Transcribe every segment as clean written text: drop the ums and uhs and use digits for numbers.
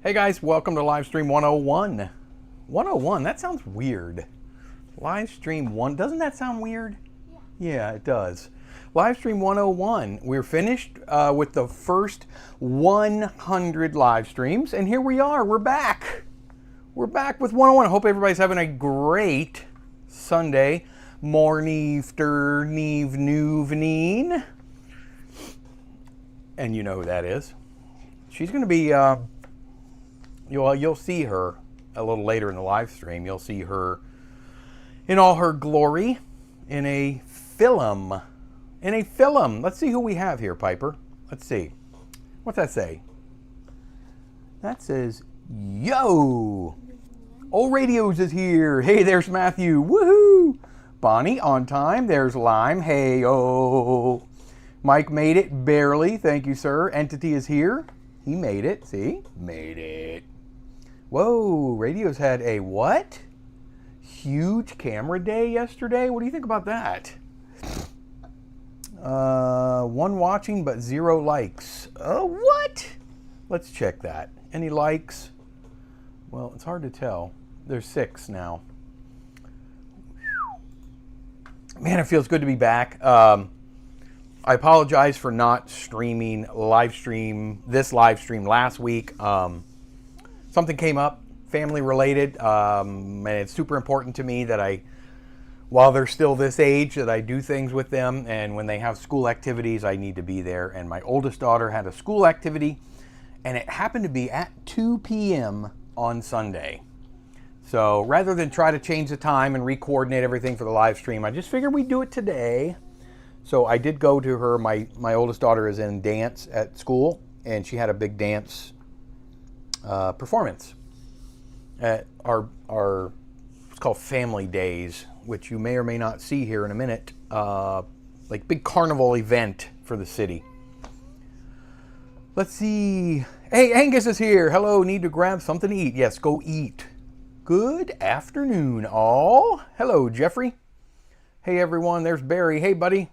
Hey guys, welcome to Livestream 101. 101, that sounds weird. Livestream 1, doesn't that sound weird? Yeah, it does. Livestream 101, we're finished with the first 100 live streams, and here we are, we're back. We're back with 101. I hope everybody's having a great Sunday morning, evening. And you know who that is. She's going to be... You'll see her a little later in the live stream. You'll see her in all her glory in a film. Let's see who we have here, Piper. Let's see. What's that say? That says, yo! Old Radios is here. Hey, there's Matthew. Woohoo! Bonnie, on time. There's Lime. Hey-oh. Mike made it, barely. Thank you, sir. Entity is here. He made it. See? Made it. Whoa, Radios had a what? Huge camera day yesterday? What do you think about that? One watching but 0 likes. Oh, what? Let's check that. Any likes? Well, it's hard to tell. There's 6 now. Man, it feels good to be back. I apologize for not streaming this live stream last week. Something came up, family related, and it's super important to me that while they're still this age, that I do things with them, and when they have school activities, I need to be there. And my oldest daughter had a school activity, and it happened to be at 2 p.m. on Sunday. So rather than try to change the time and re-coordinate everything for the live stream, I just figured we'd do it today. So I did go to her. My oldest daughter is in dance at school, and she had a big dance performance at our it's called Family Days, which you may or may not see here in a minute. Like big carnival event for the city. Let's see. Hey, Angus is here. Hello, need to grab something to eat. Yes, go eat. Good afternoon, all. Hello, Jeffrey. Hey, everyone. There's Barry. Hey, buddy.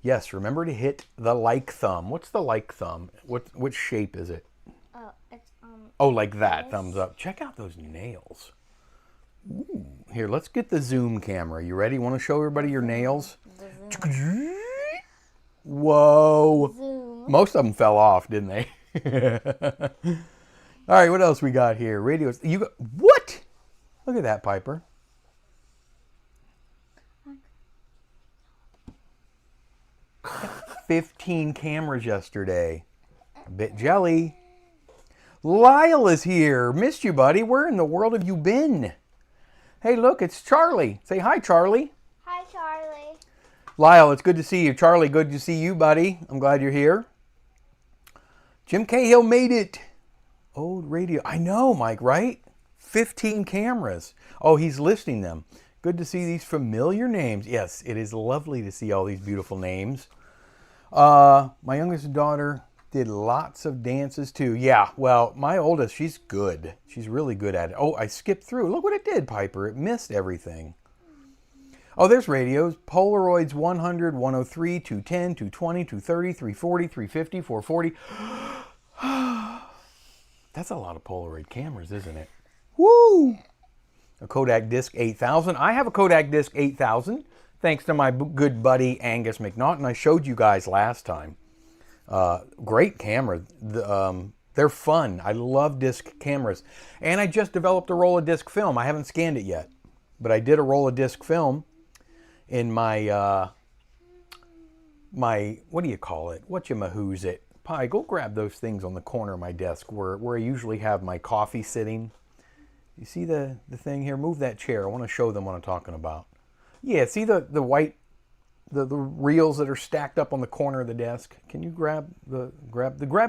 Yes, remember to hit the like thumb. What's the like thumb? Which shape is it? Oh, like that, thumbs up. Check out those nails. Ooh. Here, let's get the zoom camera. You ready? Want to show everybody your nails? Whoa. Zoom. Most of them fell off, didn't they? All right, what else we got here? Radios. What? Look at that, Piper. Got 15 cameras yesterday. A bit jelly. Lyle is here. Missed you, buddy. Where in the world have you been? Hey, look, it's Charlie. Say hi, Charlie. Hi, Charlie. Lyle, it's good to see you. Charlie, good to see you, buddy. I'm glad you're here. Jim Cahill made it. Old Radio. I know, Mike, right? 15 cameras. Oh, he's listing them. Good to see these familiar names. Yes, it is lovely to see all these beautiful names. My youngest daughter did lots of dances too. Yeah, well, my oldest, she's good. She's really good at it. Oh, I skipped through. Look what it did, Piper. It missed everything. Oh, there's radios. Polaroids 100, 103, 210, 220, 230, 340, 350, 440. That's a lot of Polaroid cameras, isn't it? Woo! A Kodak Disc 8000. I have a Kodak Disc 8000, thanks to my good buddy Angus McNaughton. I showed you guys last time. Great camera. They're fun. I love disc cameras. And I just developed a roll of disc film. I haven't scanned it yet, but I did a roll of disc film in my, what do you call it? Whatchamahoo's it? Pi, go grab those things on the corner of my desk where I usually have my coffee sitting. You see the thing here? Move that chair. I want to show them what I'm talking about. Yeah, see the white, the reels that are stacked up on the corner of the desk? Can you grab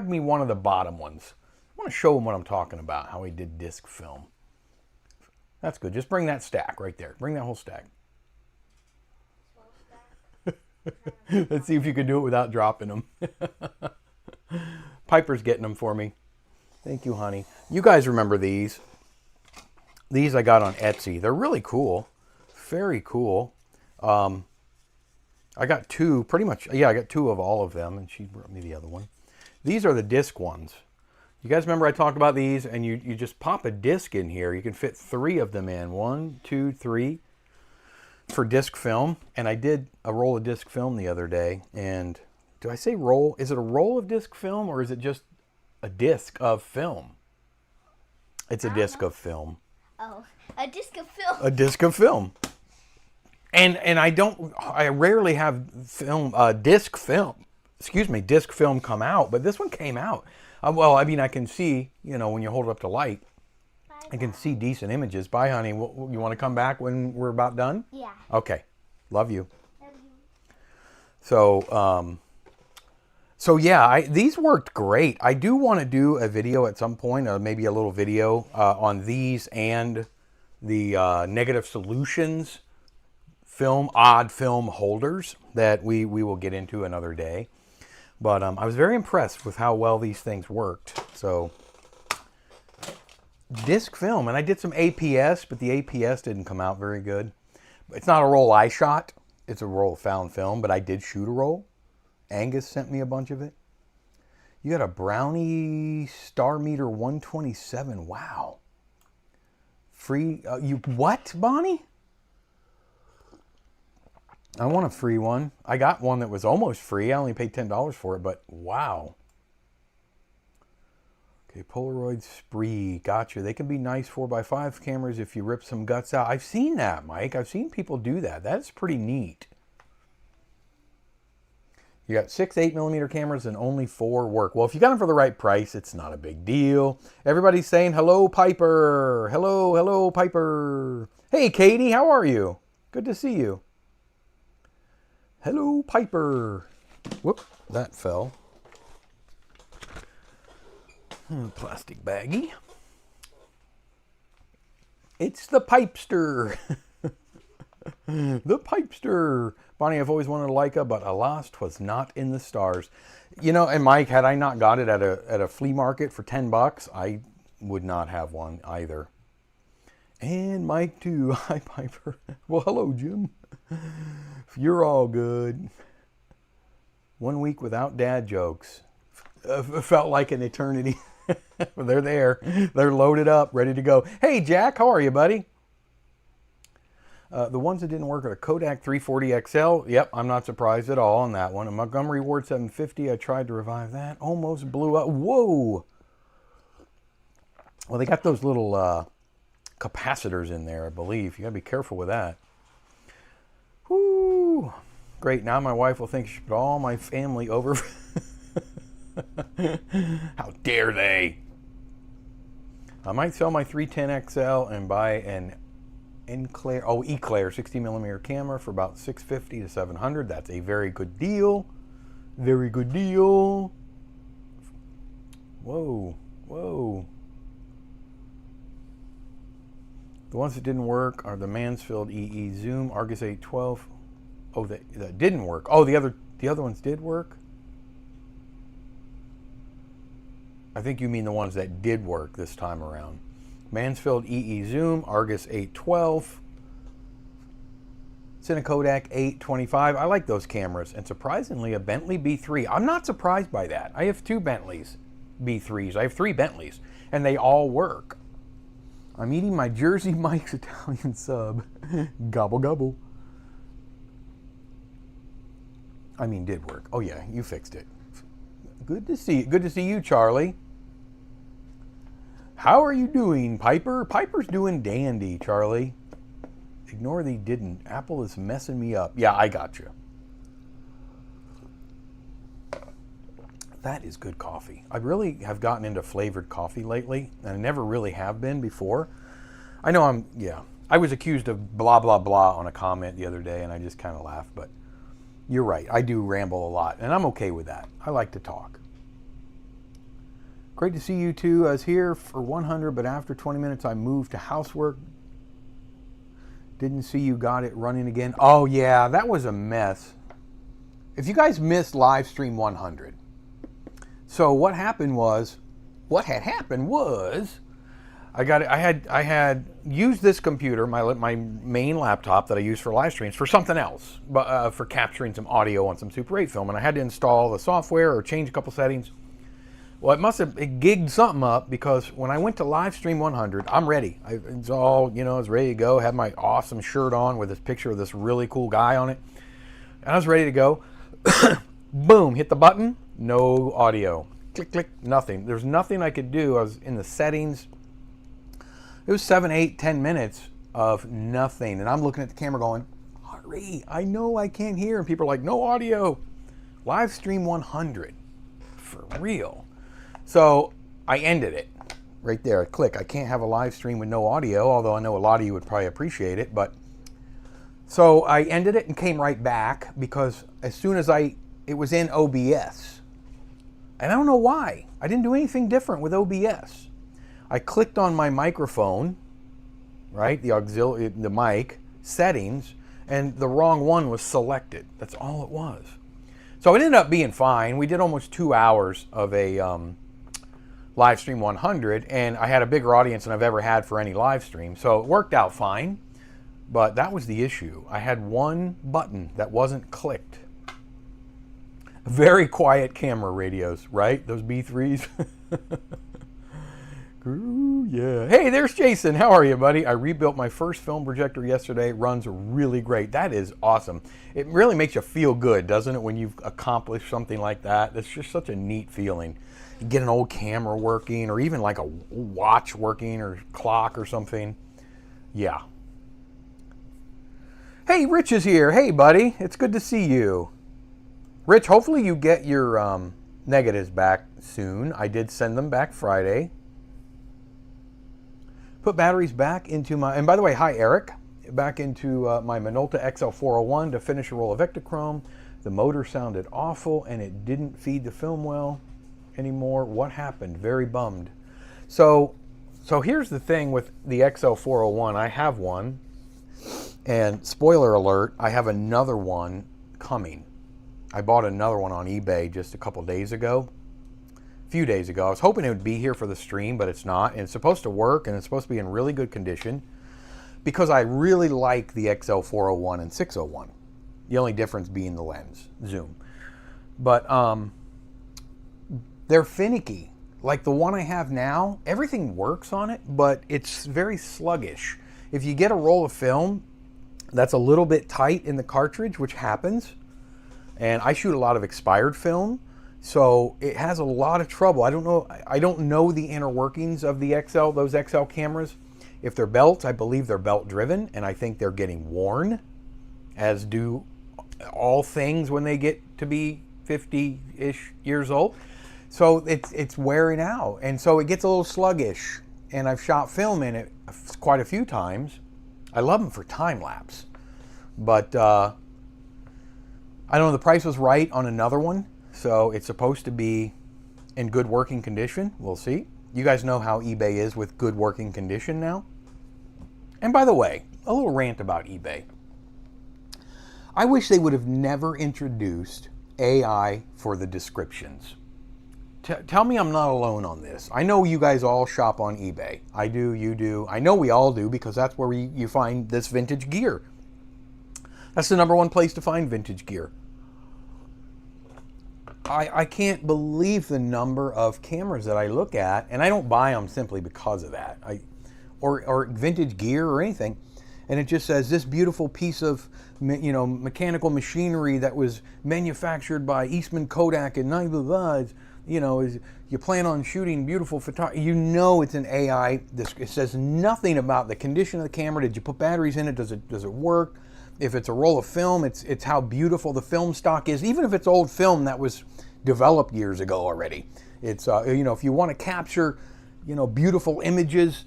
me one of the bottom ones? I want to show them what I'm talking about, how he did disc film. That's good. Just bring that stack right there. Bring that whole stack. Let's see if you can do it without dropping them. Piper's getting them for me. Thank you, honey. You guys remember these. These I got on Etsy. They're really cool. Very cool. I got 2, pretty much. Yeah, I got 2 of all of them, and she brought me the other one. These are the disc ones. You guys remember I talked about these, and you just pop a disc in here. You can fit 3 of them in. 1, 2, 3 for disc film. And I did a roll of disc film the other day. And do I say roll? Is it a roll of disc film, or is it just a disc of film? It's a disc of film. Oh, a disc of film. A disc of film. And I rarely have disc film come out, but this one came out. Well, I mean, I can see, when you hold it up to light, I can see decent images. Bye, honey. You want to come back when we're about done? Yeah. Okay. Love you. Love you. So yeah, these worked great. I do want to do a video at some point, maybe a little video on these and the negative solutions odd film holders that we will get into another day. But I was very impressed with how well these things worked. So disc film, and I did some APS, but the APS didn't come out very good. It's not a roll I shot. It's a roll of found film, but I did shoot a roll. Angus sent me a bunch of it. You got a Brownie Star Meter 127. Wow. Free. What, Bonnie? I want a free one. I got one that was almost free. I only paid $10 for it, but wow. Okay, Polaroid Spree. Gotcha. They can be nice 4x5 cameras if you rip some guts out. I've seen that, Mike. I've seen people do that. That's pretty neat. You got 6 8mm cameras and only 4 work. Well, if you got them for the right price, it's not a big deal. Everybody's saying, hello, Piper. Hello, Piper. Hey, Katie, how are you? Good to see you. Hello, Piper. Whoop, that fell. Plastic baggie. It's the Pipester. The Pipester. Bonnie, I've always wanted a Leica, but alas, 'twas not in the stars. And Mike, had I not got it at a flea market for $10, I would not have one either. And Mike too. Hi, Piper. Well, hello, Jim. You're all good. 1 week without dad jokes. Felt like an eternity. They're there. They're loaded up, ready to go. Hey, Jack, how are you, buddy? The ones that didn't work are the Kodak 340 XL. Yep, I'm not surprised at all on that one. A Montgomery Ward 750, I tried to revive that. Almost blew up. Whoa! Well, they got those little capacitors in there, I believe. You got to be careful with that. Whoo! Great, now my wife will think she put all my family over. How dare they? I might sell my 310 XL and buy an Eclair 60mm camera for about $650 to $700. That's a very good deal. Very good deal. Whoa. The ones that didn't work are the Mansfield EE Zoom, Argus 812. Oh, that didn't work. Oh, the other ones did work? I think you mean the ones that did work this time around. Mansfield EE Zoom, Argus 812, Cinekodak 825. I like those cameras. And surprisingly, a Bentley B3. I'm not surprised by that. I have 2 Bentleys B3s. I have 3 Bentleys, and they all work. I'm eating my Jersey Mike's Italian sub. Gobble, gobble. I mean, did work. Oh, yeah, you fixed it. Good to see you. Good to see you, Charlie. How are you doing, Piper? Piper's doing dandy, Charlie. Ignore the didn't. Apple is messing me up. Yeah, I got you. That is good coffee. I really have gotten into flavored coffee lately, and I never really have been before. I know I was accused of blah, blah, blah on a comment the other day, and I just kind of laughed, but you're right. I do ramble a lot, and I'm okay with that. I like to talk. Great to see you too. I was here for 100, but after 20 minutes I moved to housework. Didn't see you got it running again. Oh yeah, that was a mess. If you guys missed Livestream 100. So what had happened was I had used this computer, my main laptop that I use for live streams, for something else, but for capturing some audio on some Super 8 film, and I had to install the software or change a couple settings. Well, it must have gigged something up because when I went to Livestream 100, I'm ready. It's all, you know, I was ready to go. Had my awesome shirt on with this picture of this really cool guy on it. And I was ready to go. Boom, hit the button. No audio. Click, click, nothing. There's nothing I could do. I was in the settings. It was 7, 8, 10 minutes of nothing. And I'm looking at the camera going, hurry, I know I can't hear. And people are like, no audio. Livestream 100. For real. So I ended it right there. I click. I can't have a live stream with no audio, although I know a lot of you would probably appreciate it. But so I ended it and came right back because as soon as it was in OBS. And I don't know why. I didn't do anything different with OBS. I clicked on my microphone, right? The mic settings, and the wrong one was selected. That's all it was. So it ended up being fine. We did almost 2 hours of a Livestream 100, and I had a bigger audience than I've ever had for any live stream. So it worked out fine, but that was the issue. I had one button that wasn't clicked. Very quiet camera radios, right? Those B3s. Ooh, yeah. Hey, there's Jason. How are you, buddy? I rebuilt my first film projector yesterday. Runs really great. That is awesome. It really makes you feel good, doesn't it, when you've accomplished something like that? It's just such a neat feeling. You get an old camera working, or even like a watch working, or clock or something. Yeah. Hey, Rich is here. Hey, buddy. It's good to see you. Rich, hopefully you get your negatives back soon. I did send them back Friday. Put batteries back into my, and by the way, hi Eric, back into my Minolta XL401 to finish a roll of Ektachrome. The motor sounded awful and it didn't feed the film well anymore. What happened? Very bummed. So here's the thing with the XL401. I have one, and spoiler alert, I have another one coming. I bought another one on eBay just a couple days ago. Few days ago. I was hoping it would be here for the stream, but it's not. And it's supposed to work, and it's supposed to be in really good condition because I really like the XL401 and 601. The only difference being the lens, zoom. But they're finicky. Like the one I have now, everything works on it, but it's very sluggish. If you get a roll of film that's a little bit tight in the cartridge, which happens, and I shoot a lot of expired film, so it has a lot of trouble. I don't know the inner workings of the XL, those XL cameras. If they're belts, I believe they're belt driven, and I think they're getting worn, as do all things when they get to be 50-ish years old. So it's wearing out, and so it gets a little sluggish. And I've shot film in it quite a few times. I love them for time lapse, but I don't know. The price was right on another one. So it's supposed to be in good working condition. We'll see. You guys know how eBay is with good working condition now. And by the way, a little rant about eBay. I wish they would have never introduced AI for the descriptions. Tell me I'm not alone on this. I know you guys all shop on eBay. I do, you do. I know we all do because that's where you find this vintage gear. That's the #1 place to find vintage gear. I can't believe the number of cameras that I look at, and I don't buy them simply because of that, or vintage gear or anything, and it just says this beautiful piece of mechanical machinery that was manufactured by Eastman Kodak and blah, blah, blah. Is you plan on shooting beautiful photography. It's an AI. It says nothing about the condition of the camera. Did you put batteries in it? Does it work? If it's a roll of film, it's how beautiful the film stock is. Even if it's old film that was developed years ago already. It's if you want to capture beautiful images,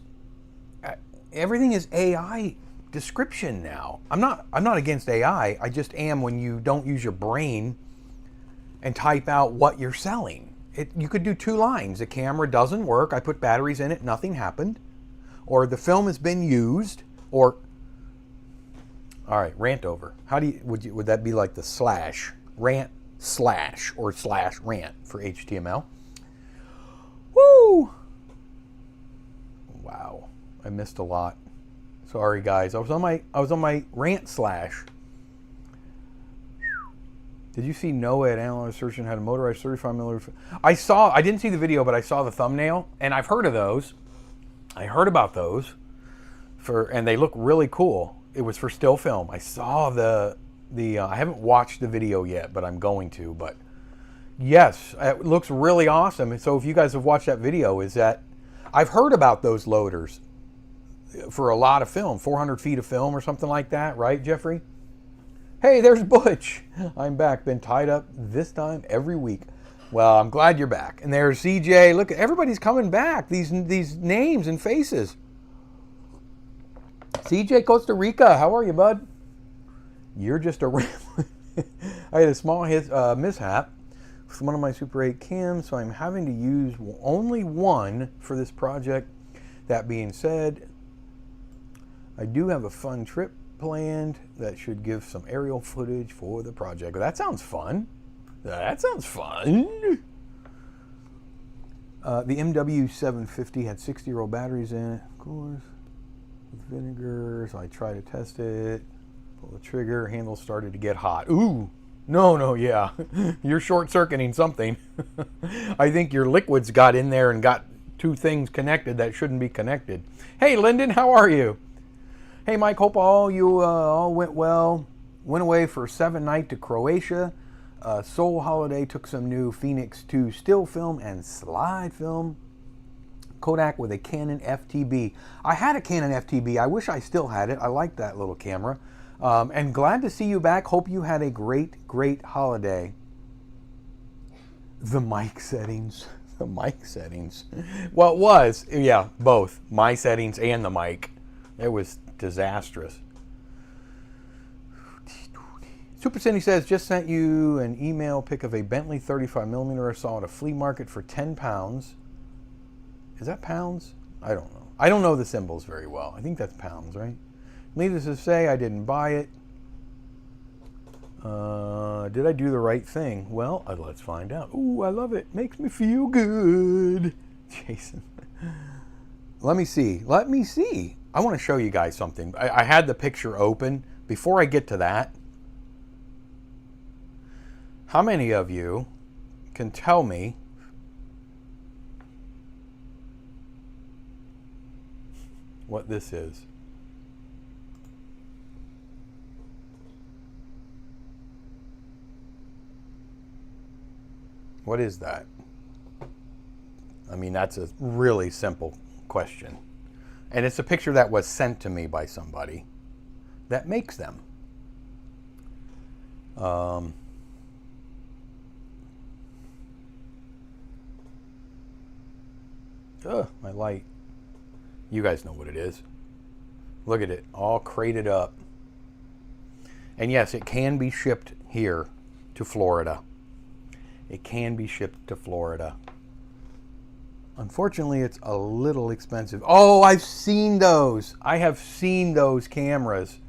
everything is AI description now. I'm not against AI. I just am when you don't use your brain and type out what you're selling. You could do 2 lines. The camera doesn't work. I put batteries in it. Nothing happened. Or the film has been used. Or all right, rant over. Would that be like the slash rant slash or slash rant for HTML? Woo! Wow, I missed a lot. Sorry guys. I was on my rant slash. Did you see Noah at Analyst Search and had a motorized 35mm? I didn't see the video, but I saw the thumbnail, and I've heard of those. I heard about those, and they look really cool. It was for still film. I saw I haven't watched the video yet, but I'm going to. But yes, it looks really awesome. And so if you guys have watched that video, I've heard about those loaders for a lot of film, 400 feet of film or something like that, right, Jeffrey? Hey, there's Butch. I'm back. Been tied up this time every week. Well, I'm glad you're back. And there's CJ. Look, everybody's coming back. These names and faces. CJ Costa Rica, how are you, bud? You're just a rambling. I had a small mishap with one of my Super 8 cams, so I'm having to use only one for this project. That being said, I do have a fun trip planned that should give some aerial footage for the project. That sounds fun. That sounds fun. The MW750 had 60-year-old batteries in it, of course, with vinegar. So I tried to test it. Pull the trigger. Handle started to get hot. Ooh. No, yeah. You're short-circuiting something. I think your liquids got in there and got two things connected that shouldn't be connected. Hey, Lyndon, how are you? Hey, Mike, hope you all went well. Went away for a 7-night to Croatia. Soul Holiday, took some new Phoenix 2 still film and slide film. Kodak with a Canon FTB. I had a Canon FTB. I wish I still had it. I like that little camera. And glad to see you back. Hope you had a great holiday. The mic settings. The mic settings. Well, it was. Yeah, both. My settings and the mic. It was disastrous. Super Cindy says, just sent you an email pic of a Bentley 35mm I saw at a flea market for 10 pounds. Is that pounds? I don't know. I don't know the symbols very well. I think that's pounds, right? Needless to say, I didn't buy it. Did I do the right thing? Well, let's find out. Ooh, I love it. Makes me feel good. Jason. Let me see. I want to show you guys something. I had the picture open. Before I get to that, how many of you can tell me what this is? What is that? I mean, that's a really simple question. And it's a picture that was sent to me by somebody that makes them. My light. You guys know what it is. Look at it, all crated up. And yes, it can be shipped here to Florida. It can be shipped to Florida. Unfortunately, it's a little expensive. Oh, I've seen those. I have seen those cameras.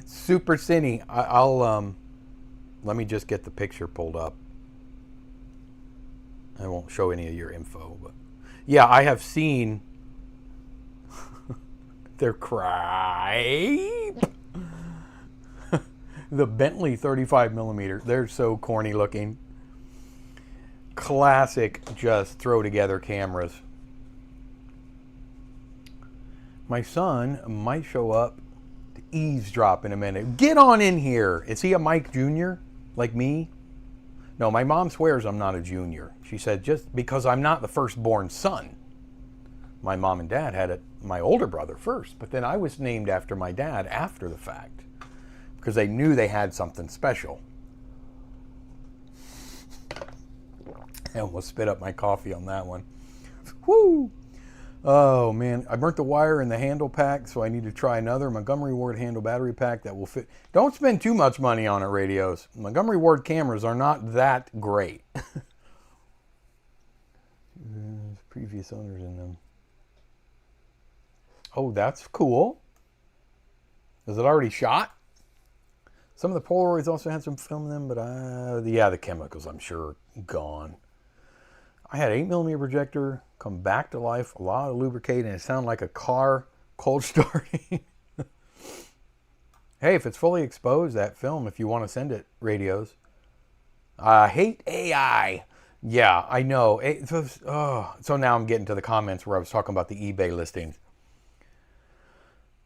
Super Cine. I'll let me just get the picture pulled up. I won't show any of your info, but yeah, I have seen. They're cripe. The Bentley 35mm. They're so corny looking. Classic, just throw together cameras. My son might show up to eavesdrop in a minute. Get on in here. Is he a Mike Jr. like me? No, my mom swears I'm not a junior. She said just because I'm not the firstborn son. My mom and dad had my older brother first, but then I was named after my dad after the fact because they knew they had something special. I almost spit up my coffee on that one. Woo! Oh man, I burnt the wire in the handle pack, so I need to try another Montgomery Ward handle battery pack that will fit. Don't spend too much money on it, radios. Montgomery Ward cameras are not that great. Previous owners in them. Oh, that's cool. Is it already shot? Some of the Polaroids also had some film in them, but yeah, the chemicals I'm sure gone. I had an 8mm projector come back to life, a lot of lubricate, and it sounded like a car cold starting. Hey, if it's fully exposed, that film, if you want to send it, radios. I hate AI. Yeah, I know. So now I'm getting to the comments where I was talking about the eBay listings.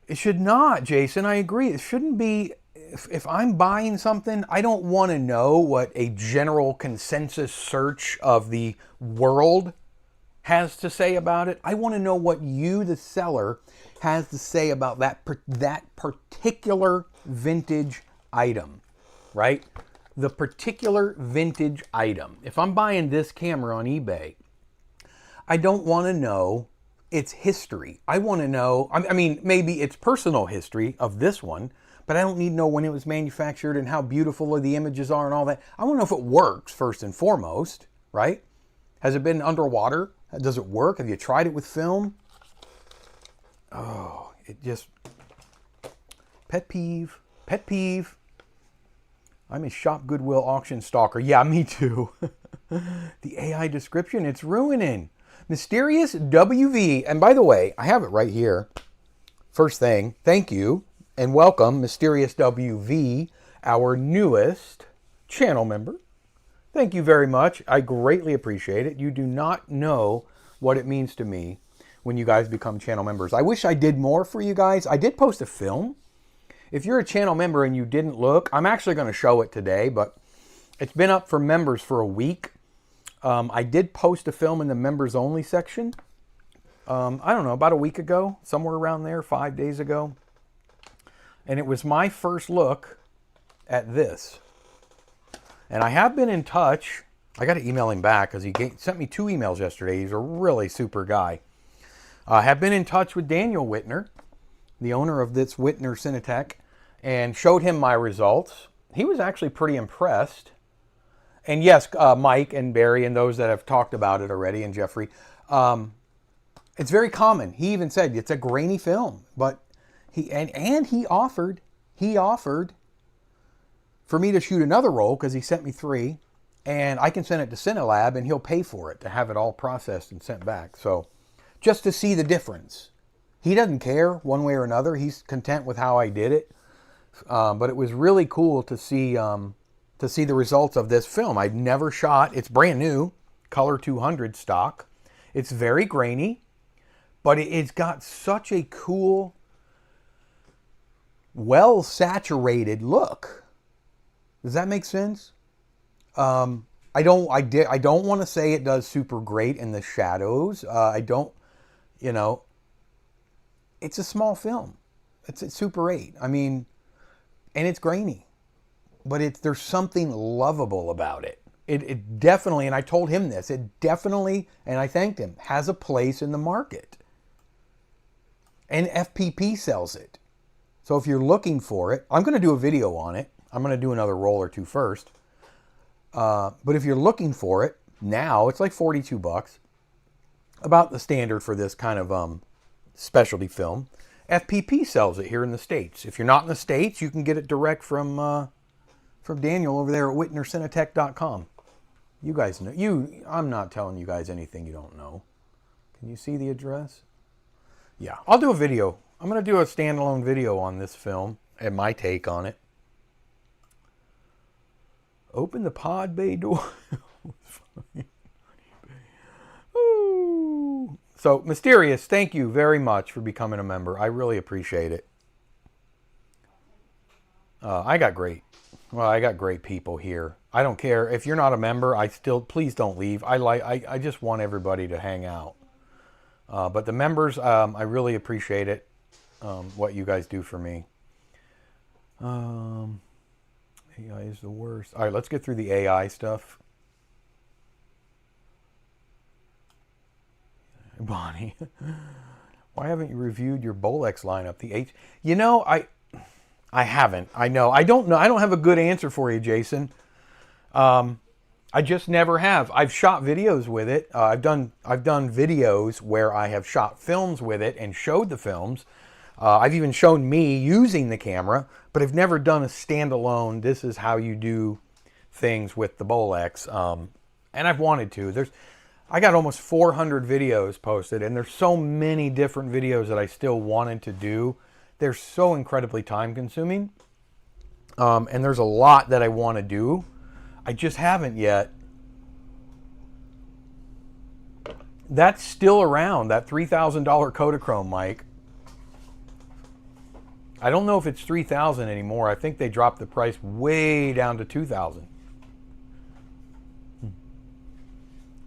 It should not, Jason. I agree. It shouldn't be. If I'm buying something, I don't want to know what a general consensus search of the world has to say about it. I want to know what you, the seller, has to say about that particular vintage item, right? The particular vintage item. If I'm buying this camera on eBay, I don't want to know its history. I want to know, I mean, maybe its personal history of this one, but I don't need to know when it was manufactured and how beautiful the images are and all that. I want to know if it works first and foremost, right? Has it been underwater? Does it work? Have you tried it with film? Oh, it just, pet peeve, pet peeve. I'm a shop Goodwill auction stalker. Yeah, me too. The AI description, it's ruining. Mysterious WV. And by the way, I have it right here. First thing, thank you and welcome, Mysterious WV, our newest channel member. Thank you very much. I greatly appreciate it. You do not know what it means to me when you guys become channel members. I wish I did more for you guys. I did post a film. If you're a channel member and you didn't look, I'm actually going to show it today, but it's been up for members for a week. I did post a film in the members only section. I don't know, about a week ago, somewhere around there, 5 days ago. And it was my first look at this. And I have been in touch. I got to email him back because he sent me 2 emails yesterday. He's a really super guy. I have been in touch with Daniel Whitner, the owner of this Whitner Cinetech, and showed him my results. He was actually pretty impressed. And yes, Mike and Barry and those that have talked about it already, and Jeffrey, it's very common. He even said it's a grainy film, but he offered for me to shoot another roll because he sent me 3, and I can send it to Cinelab and he'll pay for it to have it all processed and sent back. So just to see the difference. He doesn't care one way or another. He's content with how I did it. But it was really cool to see the results of this film. I'd never shot. It's brand new, color 200 stock. It's very grainy, but it's got such a cool, well saturated look. Does that make sense? I don't want to say it does super great in the shadows. It's a small film. It's Super 8. I mean, and it's grainy, but there's something lovable about it. It definitely, and I told him this, it definitely, and I thanked him, has a place in the market. And FPP sells it. So if you're looking for it, I'm going to do a video on it. I'm going to do another roll or 2 first. But if you're looking for it, now it's like $42. About the standard for this kind of specialty film. FPP sells it here in the States. If you're not in the States, you can get it direct from Daniel over there at WhitnerCinetech.com. You guys know. I'm not telling you guys anything you don't know. Can you see the address? Yeah, I'll do a video. I'm going to do a standalone video on this film and my take on it. Open the pod bay door. Ooh. So, Mysterious, thank you very much for becoming a member. I really appreciate it. I got great people here. I don't care if you're not a member. Please don't leave. I just want everybody to hang out. But the members, I really appreciate it. What you guys do for me. AI is the worst. All right, let's get through the AI stuff. Bonnie, why haven't you reviewed your Bolex lineup? I haven't. I know. I don't know. I don't have a good answer for you, Jason. I just never have. I've shot videos with it. I've done videos where I have shot films with it and showed the films. I've even shown me using the camera, but I've never done a standalone, this is how you do things with the Bolex. And I've wanted to. I got almost 400 videos posted, and there's so many different videos that I still wanted to do they're so incredibly time consuming. And there's a lot that I want to do. I just haven't yet. That's still around, that $3,000 Kodachrome, Mike. I don't know if it's $3,000 anymore. I think they dropped the price way down to $2,000.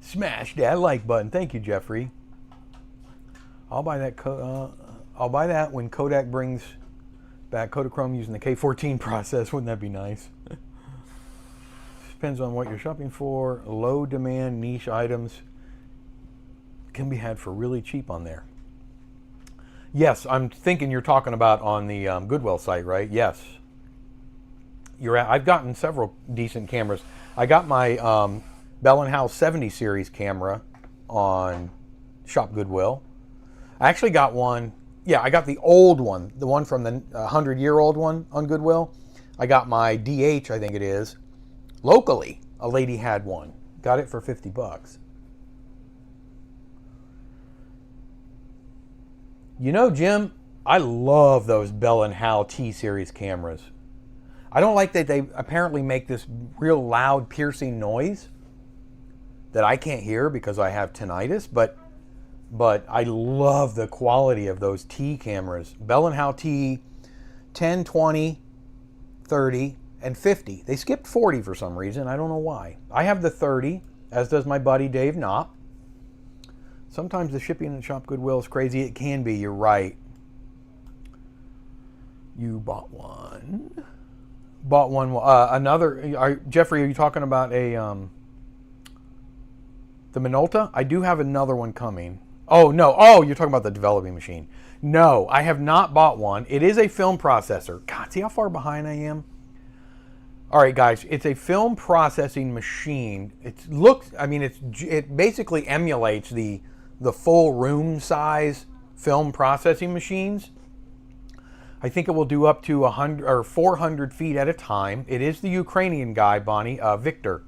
Smash that like button. Thank you, Jeffrey. I'll buy that. I'll buy that when Kodak brings back Kodachrome using the K14 process. Wouldn't that be nice? Depends on what you're shopping for. Low demand niche items can be had for really cheap on there. Yes, I'm thinking you're talking about on the Goodwill site, right? Yes. I've gotten several decent cameras. I got my Bell & Howell 70 series camera on Shop Goodwill. I actually got one. Yeah, I got the old one, the one from the 100-year-old one on Goodwill. I got my DH, I think it is. Locally, a lady had one. Got it for $50. You know, Jim, I love those Bell & Howell T-Series cameras. I don't like that they apparently make this real loud, piercing noise that I can't hear because I have tinnitus, but I love the quality of those T cameras. Bell & Howell T 10, 20, 30, and 50. They skipped 40 for some reason. I don't know why. I have the 30, as does my buddy Dave Knopp. Sometimes the shipping at Shop Goodwill is crazy. It can be. You're right. You bought one. Bought one. Another. Jeffrey, are you talking about the Minolta? I do have another one coming. Oh, no. Oh, you're talking about the developing machine. No, I have not bought one. It is a film processor. God, see how far behind I am? All right, guys. It's a film processing machine. It basically emulates the full room size film processing machines. I think it will do up to 100 or 400 feet at a time. It is the Ukrainian guy, Bonnie, Victor.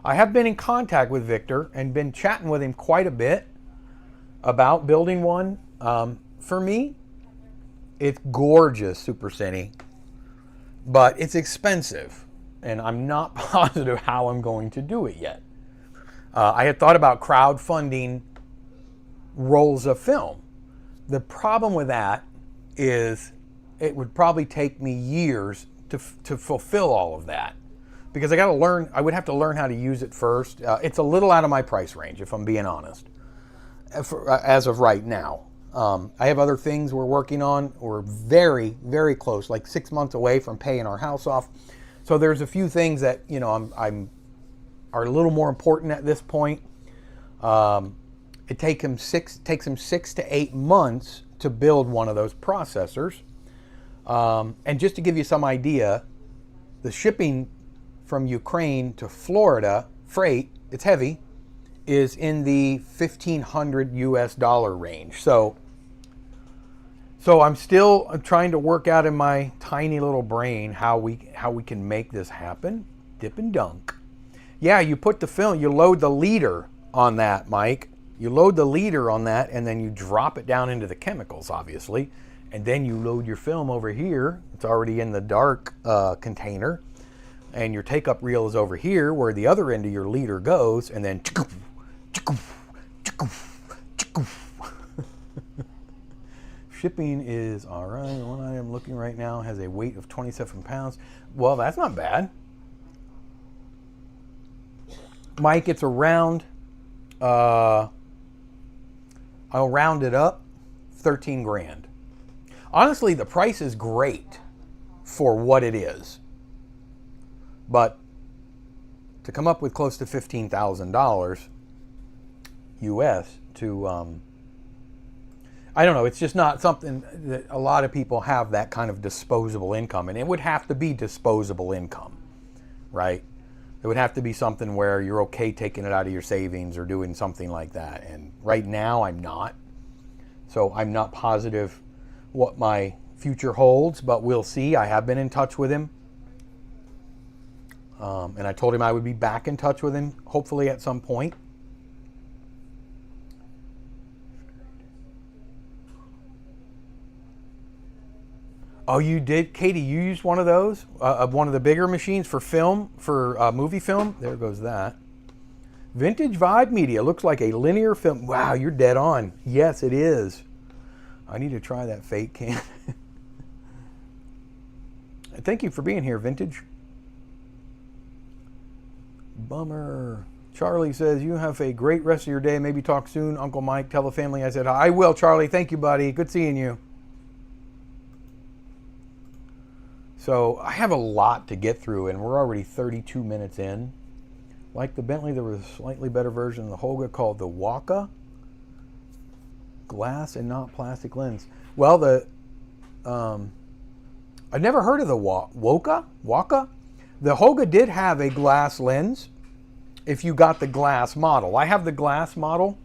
I have been in contact with Victor and been chatting with him quite a bit about building one. For me, it's gorgeous, Super Cine, but it's expensive, and I'm not positive how I'm going to do it yet. I had thought about crowdfunding rolls of film. The problem with that is it would probably take me years to fulfill all of that, because I would have to learn how to use it first. It's a little out of my price range, if I'm being honest, as of right now. I have other things we're working on. We're very, very close, like 6 months away from paying our house off. So there's a few things that, are a little more important at this point. It takes him 6 to 8 months to build one of those processors. And just to give you some idea, the shipping from Ukraine to Florida, freight, it's heavy, is in the $1,500 US range. So I'm still trying to work out in my tiny little brain how we can make this happen. Dip and dunk. Yeah, you put the film, you load the leader on that, Mike. You load the leader on that, and then you drop it down into the chemicals, obviously. And then you load your film over here. It's already in the dark container. And your take-up reel is over here, where the other end of your leader goes, and then shipping is all right. The one I am looking right now has a weight of 27 pounds. Well, that's not bad. Mike, it's around, I'll round it up, 13 grand. Honestly, the price is great for what it is. But to come up with close to $15,000 US to, I don't know, it's just not something that a lot of people have, that kind of disposable income. And it would have to be disposable income, right? It would have to be something where you're okay taking it out of your savings or doing something like that. And right now I'm not. So I'm not positive what my future holds, but we'll see. I have been in touch with him. And I told him I would be back in touch with him, hopefully at some point. Oh, you did, Katie? You used one of those, one of the bigger machines for film, for movie film. There goes that. Vintage Vibe Media looks like a linear film. Wow, you're dead on. Yes, it is. I need to try that fake can. Thank you for being here, Vintage. Bummer. Charlie says, you have a great rest of your day. Maybe talk soon. Uncle Mike, tell the family I said hi. I will, Charlie. Thank you, buddy. Good seeing you. So I have a lot to get through, and we're already 32 minutes in. Like the Bentley, there was a slightly better version of the Hoga called the Waka. Glass and not plastic lens. Well, I've never heard of the Waka. The Hoga did have a glass lens if you got the glass model. I have the glass model.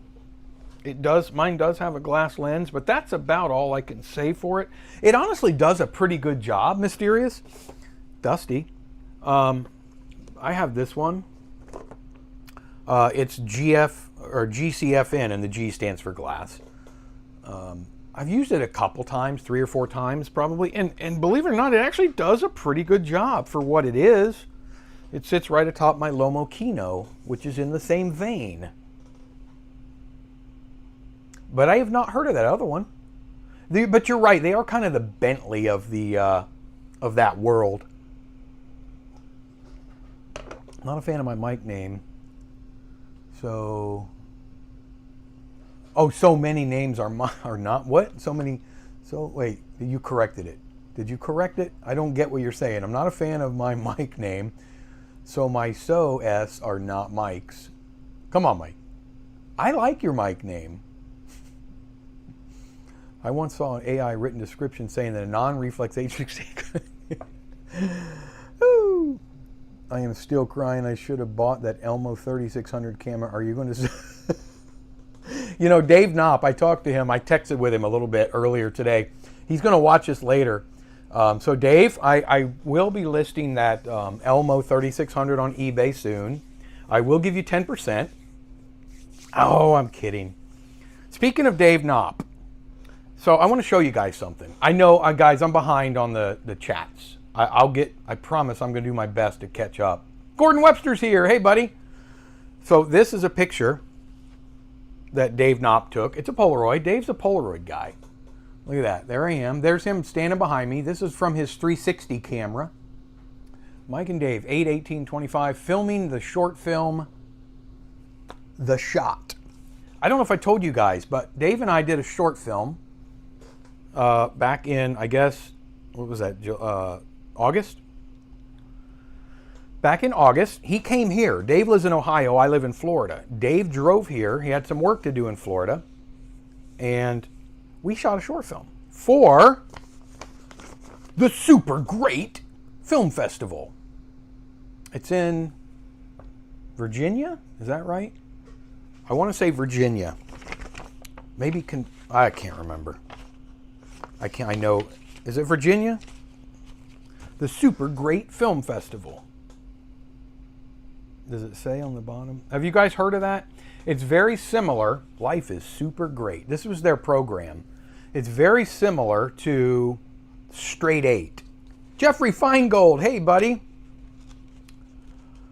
Mine does have a glass lens, but that's about all I can say for it. It honestly does a pretty good job, Mysterious. Dusty. I have this one. It's GF or GCFN, and the G stands for glass. I've used it a couple times, 3 or 4 times probably, and believe it or not, it actually does a pretty good job for what it is. It sits right atop my Lomo Kino, which is in the same vein. But I have not heard of that other one. But you're right, they are kind of the Bentley of that world. Not a fan of my mic name. So many names are not what? Wait, you corrected it. Did you correct it? I don't get what you're saying. I'm not a fan of my mic name. So my S are not mics. Come on, Mike. I like your mic name. I once saw an AI written description saying that a non-reflex H6. Ooh. I am still crying. I should have bought that Elmo 3600 camera. Are you going to... You know, Dave Knopp, I talked to him. I texted with him a little bit earlier today. He's going to watch this later. So Dave, I will be listing that Elmo 3600 on eBay soon. I will give you 10%. Oh, I'm kidding. Speaking of Dave Knopp, so I want to show you guys something. I know, guys, I'm behind on the chats. I promise I'm going to do my best to catch up. Gordon Webster's here. Hey, buddy. So this is a picture that Dave Knopp took. It's a Polaroid. Dave's a Polaroid guy. Look at that. There I am. There's him standing behind me. This is from his 360 camera. Mike and Dave, 8/18/25, filming the short film, The Shot. I don't know if I told you guys, but Dave and I did a short film back in, I guess, what was that, August? Back in August, he came here. Dave lives in Ohio. I live in Florida. Dave drove here. He had some work to do in Florida. And we shot a short film for the Super Great Film Festival. It's in Virginia. Is that right? I want to say Virginia. Maybe I can't remember. I know. Is it Virginia? The Super Great Film Festival. Does it say on the bottom? Have you guys heard of that? It's very similar. Life is super great. This was their program. It's very similar to Straight 8. Jeffrey Feingold, hey buddy.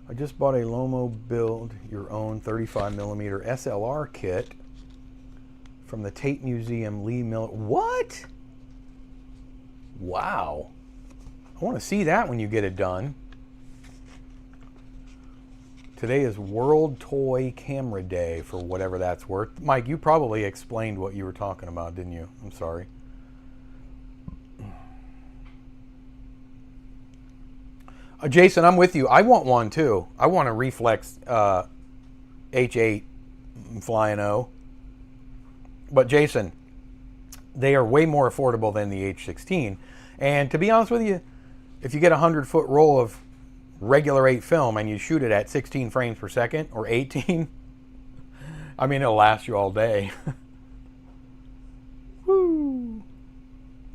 I just bought a Lomo Build Your Own 35mm SLR kit from the Tate Museum Lee Miller. What? Wow. I want to see that when you get it done. Today is World Toy Camera Day for whatever that's worth. Mike, you probably explained what you were talking about, didn't you? I'm sorry. Jason, I'm with you. I want one too. I want a reflex H8 Flying O. But Jason, they are way more affordable than the H16. And to be honest with you, if you get a 100-foot roll of regular 8 film and you shoot it at 16 frames per second or 18, I mean, it'll last you all day. Woo!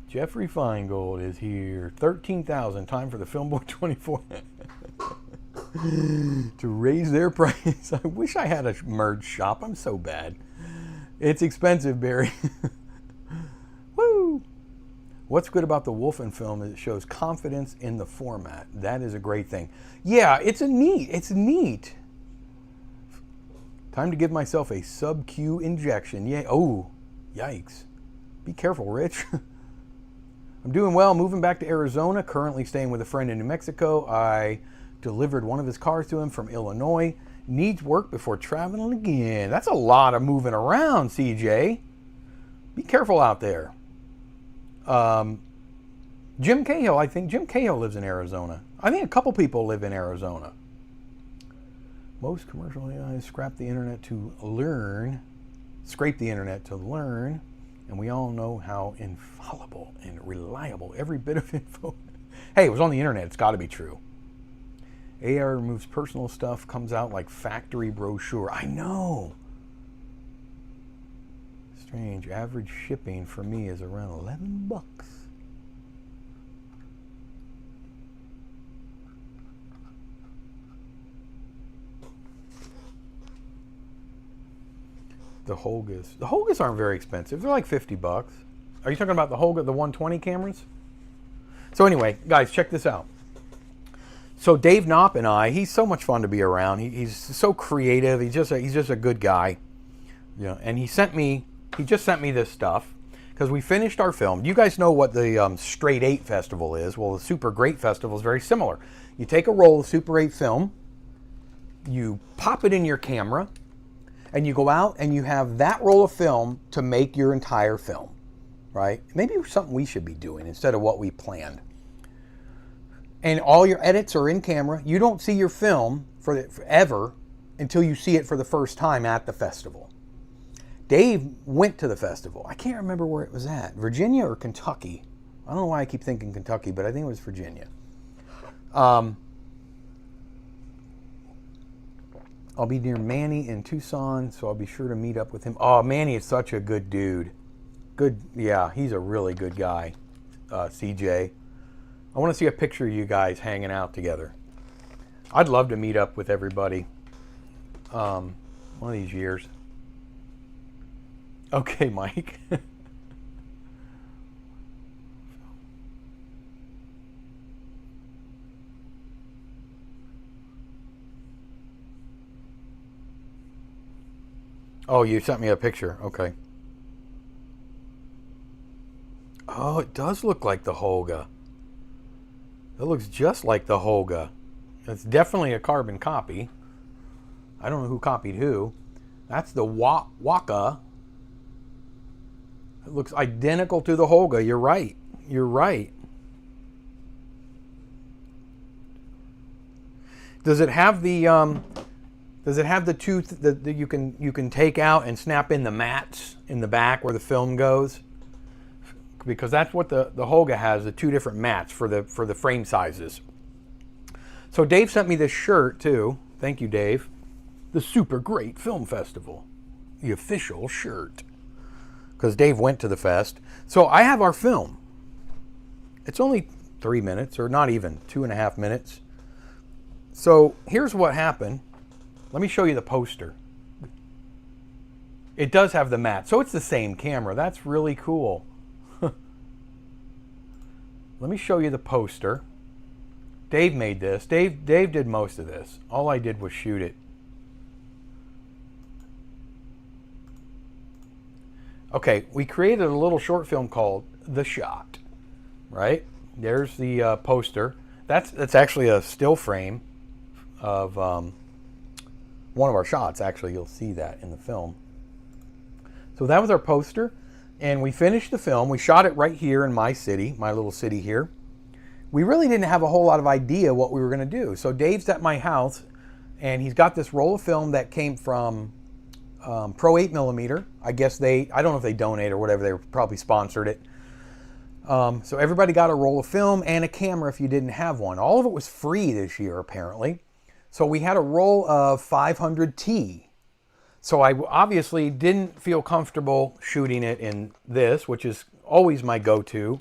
Jeffrey Feingold is here. 13,000. Time for the Filmboy24 to raise their price. I wish I had a merge shop. I'm so bad. It's expensive, Barry. Woo! What's good about the Wolfen film is it shows confidence in the format. That is a great thing. Yeah, it's neat. Time to give myself a sub-Q injection. Yeah. Oh, yikes. Be careful, Rich. I'm doing well, moving back to Arizona, currently staying with a friend in New Mexico. I delivered one of his cars to him from Illinois. Needs work before traveling again. That's a lot of moving around, CJ. Be careful out there. Jim Cahill, I think Jim Cahill lives in Arizona. I think a couple people live in Arizona. Most commercial AIs scrape the internet to learn, and we all know how infallible and reliable every bit of info. Hey, it was on the internet, it's got to be true. AI removes personal stuff, comes out like factory brochure. I know. Strange. Average shipping for me is around 11 bucks. The Holgas. The Holgas aren't very expensive. They're like 50 bucks. Are you talking about the Holga, the 120 cameras? So anyway, guys, check this out. So Dave Knopp and I, he's so much fun to be around. He's so creative. He's just a good guy. Yeah, and he just sent me this stuff because we finished our film. You guys know what the Straight 8 Festival is. Well, the Super Great Festival is very similar. You take a roll of Super 8 film, you pop it in your camera, and you go out and you have that roll of film to make your entire film, right? Maybe something we should be doing instead of what we planned. And all your edits are in camera. You don't see your film forever until you see it for the first time at the festival. Dave went to the festival. I can't remember where it was at. Virginia or Kentucky. I don't know why I keep thinking Kentucky, but I think it was Virginia. I'll be near Manny in Tucson, so I'll be sure to meet up with him. Oh, Manny is such a good dude. Good, yeah, he's a really good guy, CJ. I want to see a picture of you guys hanging out together. I'd love to meet up with everybody one of these years. Okay, Mike. Oh, you sent me a picture. Okay. Oh, it does look like the Holga. It looks just like the Holga. It's definitely a carbon copy. I don't know who copied who. That's the Waka. It looks identical to the Holga. You're right. You're right. Does it have the tooth that you can take out and snap in the mats in the back where the film goes? Because that's what the Holga has, the two different mats for the frame sizes. So Dave sent me this shirt too. Thank you, Dave. The Super Great Film Festival, the official shirt. Because Dave went to the fest. So I have our film. It's only 3 minutes, or not even 2.5 minutes. So here's what happened. Let me show you the poster. It does have the mat, so it's the same camera. That's really cool. Let me show you the poster. Dave made this. Dave did most of this. All I did was shoot it. Okay, we created a little short film called The Shot, right? There's the poster. That's actually a still frame of one of our shots. Actually, you'll see that in the film. So that was our poster, and we finished the film. We shot it right here in my city, my little city here. We really didn't have a whole lot of idea what we were going to do. So Dave's at my house, and he's got this roll of film that came from Pro 8mm. I guess I don't know if they donate or whatever, they probably sponsored it. So everybody got a roll of film and a camera if you didn't have one. All of it was free this year, apparently. So we had a roll of 500T. So I obviously didn't feel comfortable shooting it in this, which is always my go-to.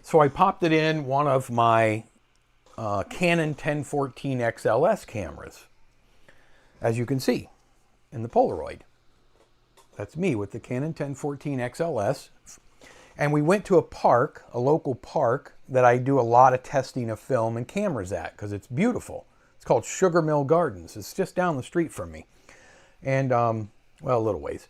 So I popped it in one of my Canon 1014 XLS cameras, as you can see in the Polaroid. That's me with the Canon 1014 XLS. And we went to a park, a local park, that I do a lot of testing of film and cameras at because it's beautiful. It's called Sugar Mill Gardens. It's just down the street from me. And, well, a little ways.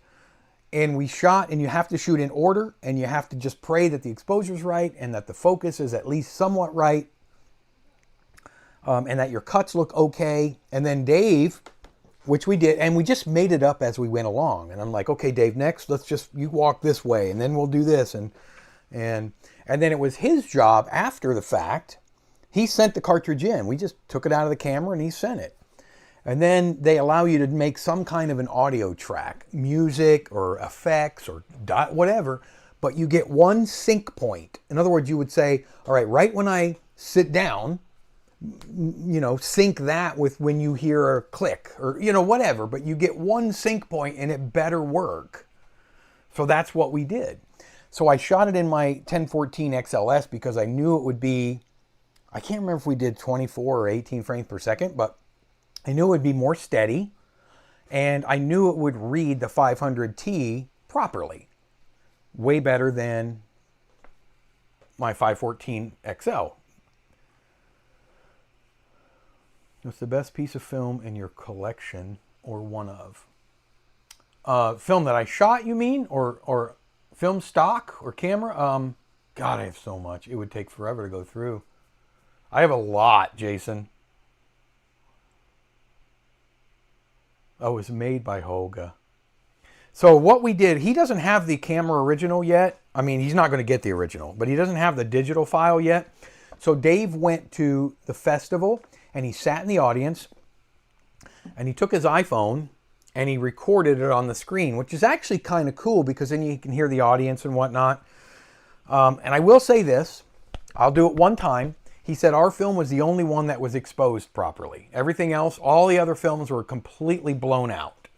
And we shot, and you have to shoot in order, and you have to just pray that the exposure's right and that the focus is at least somewhat right, and that your cuts look okay. And then Dave, which we did, and we just made it up as we went along. And I'm like, okay, Dave, next, you walk this way, and then we'll do this. And then it was his job after the fact. He sent the cartridge in. We just took it out of the camera, and he sent it. And then they allow you to make some kind of an audio track, music or effects or whatever, but you get one sync point. In other words, you would say, all right when I sit down, sync that with when you hear a click or, whatever, but you get one sync point and it better work. So that's what we did. So I shot it in my 1014 XLS because I knew it would be, I can't remember if we did 24 or 18 frames per second, but I knew it would be more steady, and I knew it would read the 500T properly. Way better than my 514 XL. What's the best piece of film in your collection, or one of? Film that I shot, you mean? Or film stock or camera? God, I have so much. It would take forever to go through. I have a lot, Jason. Oh, it's made by Holga. So what we did, he doesn't have the camera original yet. I mean, he's not going to get the original, but he doesn't have the digital file yet. So Dave went to the festival, and he sat in the audience, and he took his iPhone, and he recorded it on the screen, which is actually kind of cool because then you can hear the audience and whatnot. And I will say this, I'll do it one time. He said our film was the only one that was exposed properly. Everything else, all the other films were completely blown out.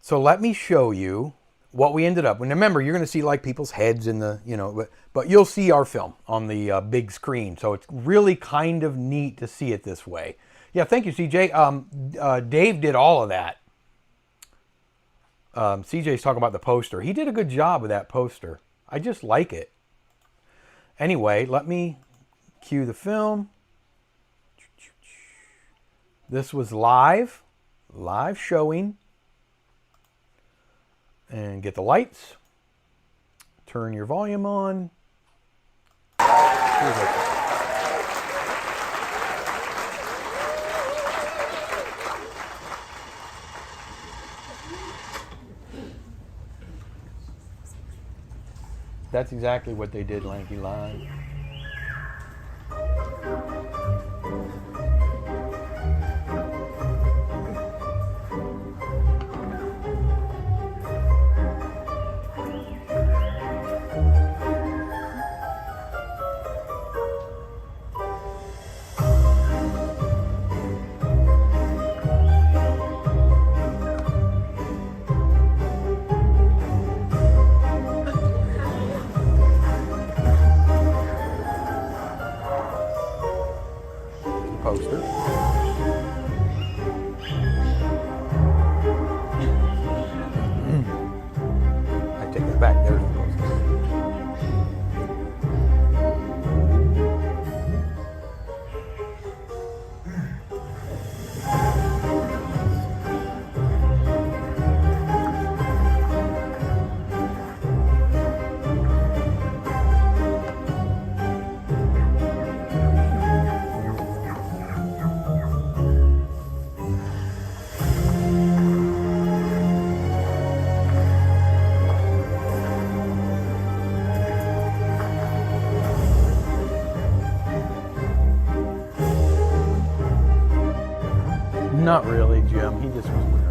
So let me show you what we ended up with. Remember, you're going to see like people's heads in the, but you'll see our film on the big screen. So it's really kind of neat to see it this way. Yeah, thank you, CJ. Dave did all of that. CJ's talking about the poster. He did a good job with that poster. I just like it. Anyway, let me cue the film. This was live showing. And get the lights. Turn your volume on. That's exactly what they did, Lanky Line. Poster. I take that back. There's the poster. Not really, Jim. He just was weird.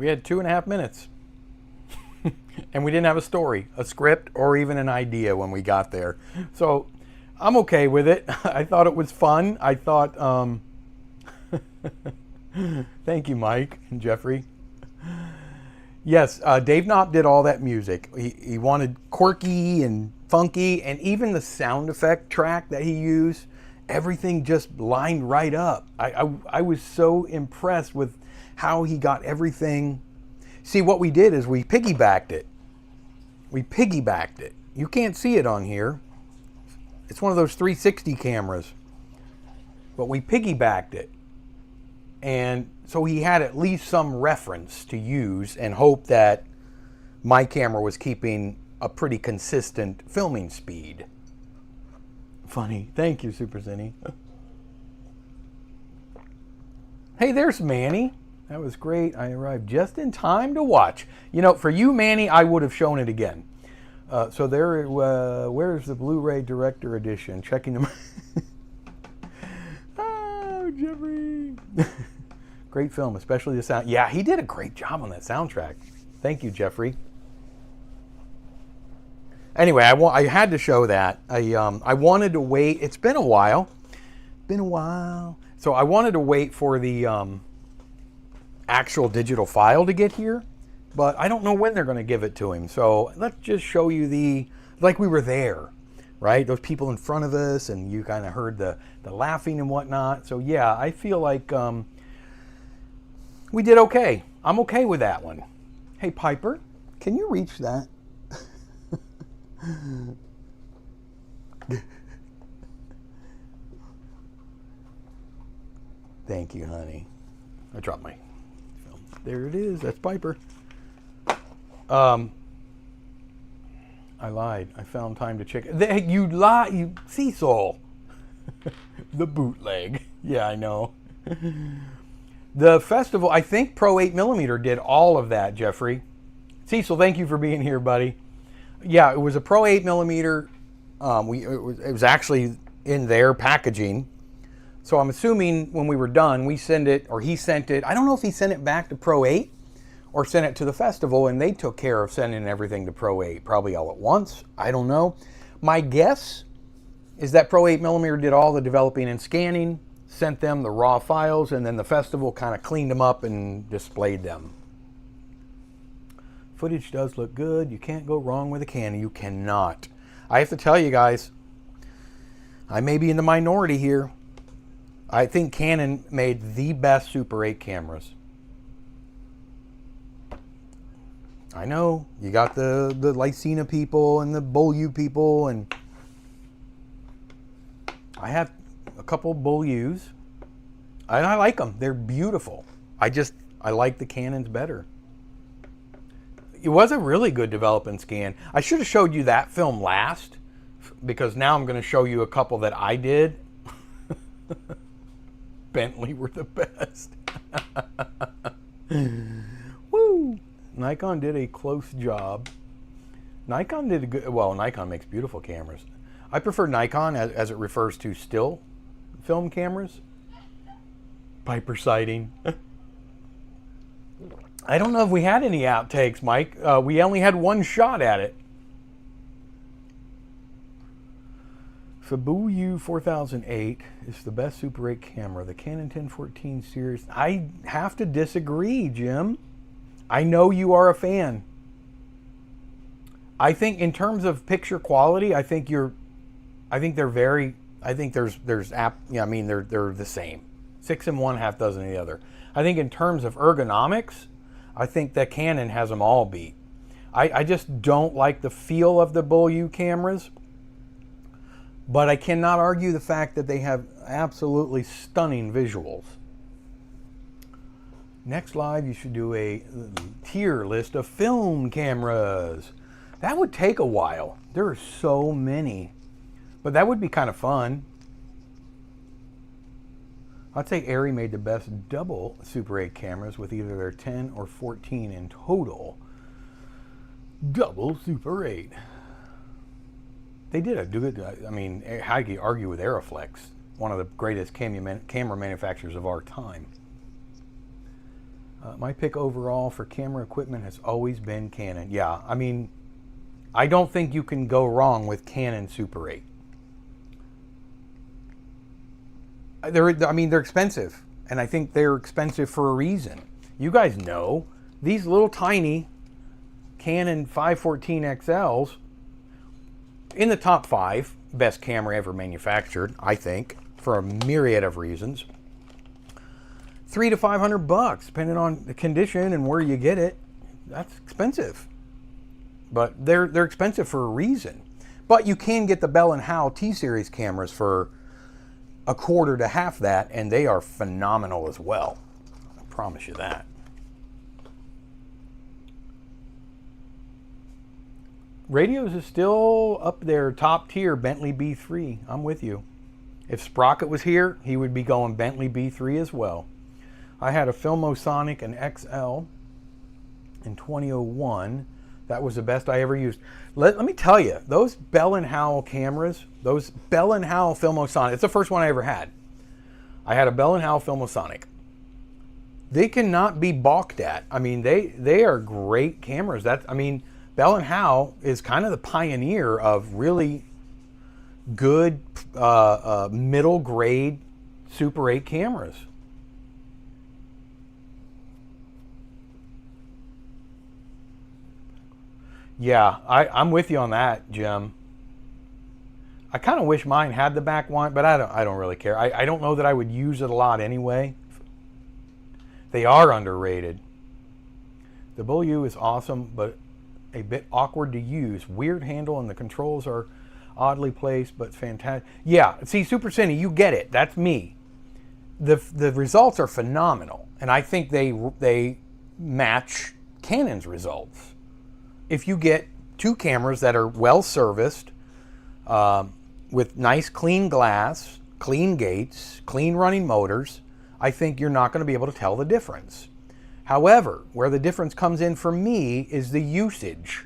had 2.5 minutes. And we didn't have a story, a script, or even an idea when we got there. So I'm okay with it. I thought it was fun. I thought, thank you, Mike and Jeffrey. Yes, Dave Knopp did all that music. He wanted quirky and funky, and even the sound effect track that he used, everything just lined right up. I was so impressed with how he got everything. See, what we did is we piggybacked it. You can't see it on here. It's one of those 360 cameras. But we piggybacked it. And so he had at least some reference to use and hope that my camera was keeping a pretty consistent filming speed. Funny. Thank you, Super Zinny. Hey, there's Manny. That was great. I arrived just in time to watch. You know, for you, Manny, I would have shown it again. So there, where's the Blu-ray Director Edition? Checking them. Oh, Jeffrey. Great film, especially the sound. Yeah, he did a great job on that soundtrack. Thank you, Jeffrey. Anyway, I had to show that. I wanted to wait. It's been a while. So I wanted to wait for the actual digital file to get here, but I don't know when they're going to give it to him. So let's just show you like we were there, right? Those people in front of us, and you kind of heard the laughing and whatnot. So yeah, I feel like we did okay. I'm okay with that one. Hey, Piper, can you reach that? Thank you, honey. I dropped my film. There it is. That's Piper. I lied. I found time to check. You lied. You Cecil. The bootleg. Yeah, I know. The festival, I think Pro 8mm did all of that, Jeffrey. Cecil, thank you for being here, buddy. Yeah, it was a Pro 8mm. It was actually in their packaging. So I'm assuming when we were done, we sent it, or he sent it. I don't know if he sent it back to Pro 8 or sent it to the festival, and they took care of sending everything to Pro 8, probably all at once. I don't know. My guess is that Pro 8mm did all the developing and scanning, sent them the raw files, and then the festival kind of cleaned them up and displayed them. Footage does look good. You can't go wrong with a Canon. You cannot. I have to tell you guys, I may be in the minority here. I think Canon made the best Super 8 cameras. I know, you got the Lycena people and the Beaulieu people, and I have a couple Beaulieus, and I like them. They're beautiful. I like the Canons better. It was a really good develop and scan. I should have showed you that film last, because now I'm going to show you a couple that I did. Bentley were the best. Woo! Nikon did a close job. Nikon did a good, well, Nikon makes beautiful cameras. I prefer Nikon as it refers to still film cameras. Piper sighting. I don't know if we had any outtakes, Mike. We only had one shot at it. Filmboy 4008 is the best Super 8 camera. The Canon 1014 series. I have to disagree, Jim. I know you are a fan. I think in terms of picture quality, I think they're the same. 6 in one, half dozen in the other. I think in terms of ergonomics, I think that Canon has them all beat. I just don't like the feel of the Beaulieu cameras, but I cannot argue the fact that they have absolutely stunning visuals. Next live, you should do a tier list of film cameras. That would take a while. There are so many, but that would be kind of fun. I'd say Arri made the best double Super 8 cameras with either their 10 or 14 in total. Double Super 8. They did a good, I mean, how do you argue with Aeroflex? One of the greatest camera manufacturers of our time. My pick overall for camera equipment has always been Canon. Yeah, I mean, I don't think you can go wrong with Canon Super 8. They're expensive, and I think they're expensive for a reason. You guys know these little tiny Canon 514 XLs in the top 5 best camera ever manufactured, I think, for a myriad of reasons. $300 to $500, depending on the condition and where you get it. That's expensive, but they're expensive for a reason. But you can get the Bell & Howell T-Series cameras for a quarter to half that, and they are phenomenal as well. I promise you that. Radios is still up there, top tier, Bentley B3. I'm with you. If Sprocket was here, he would be going Bentley B3 as well. I had a Filmosonic and XL in 2001. That was the best I ever used. Let me tell you, those Bell & Howell cameras, those Bell & Howell Filmosonic, it's the first one I ever had. I had a Bell & Howell Filmosonic. They cannot be balked at. I mean, they are great cameras. Bell & Howell is kind of the pioneer of really good middle grade Super 8 cameras. Yeah, I'm with you on that, Jim. I kind of wish mine had the back one, but I don't really care. I don't know that I would use it a lot anyway. They are underrated. The BoYu is awesome, but a bit awkward to use. Weird handle and the controls are oddly placed, but fantastic. Yeah, see, Super Cine, you get it. That's me. The results are phenomenal, and I think they match Canon's results. If you get two cameras that are well serviced, with nice clean glass, clean gates, clean running motors, I think you're not going to be able to tell the difference. However, where the difference comes in for me is the usage.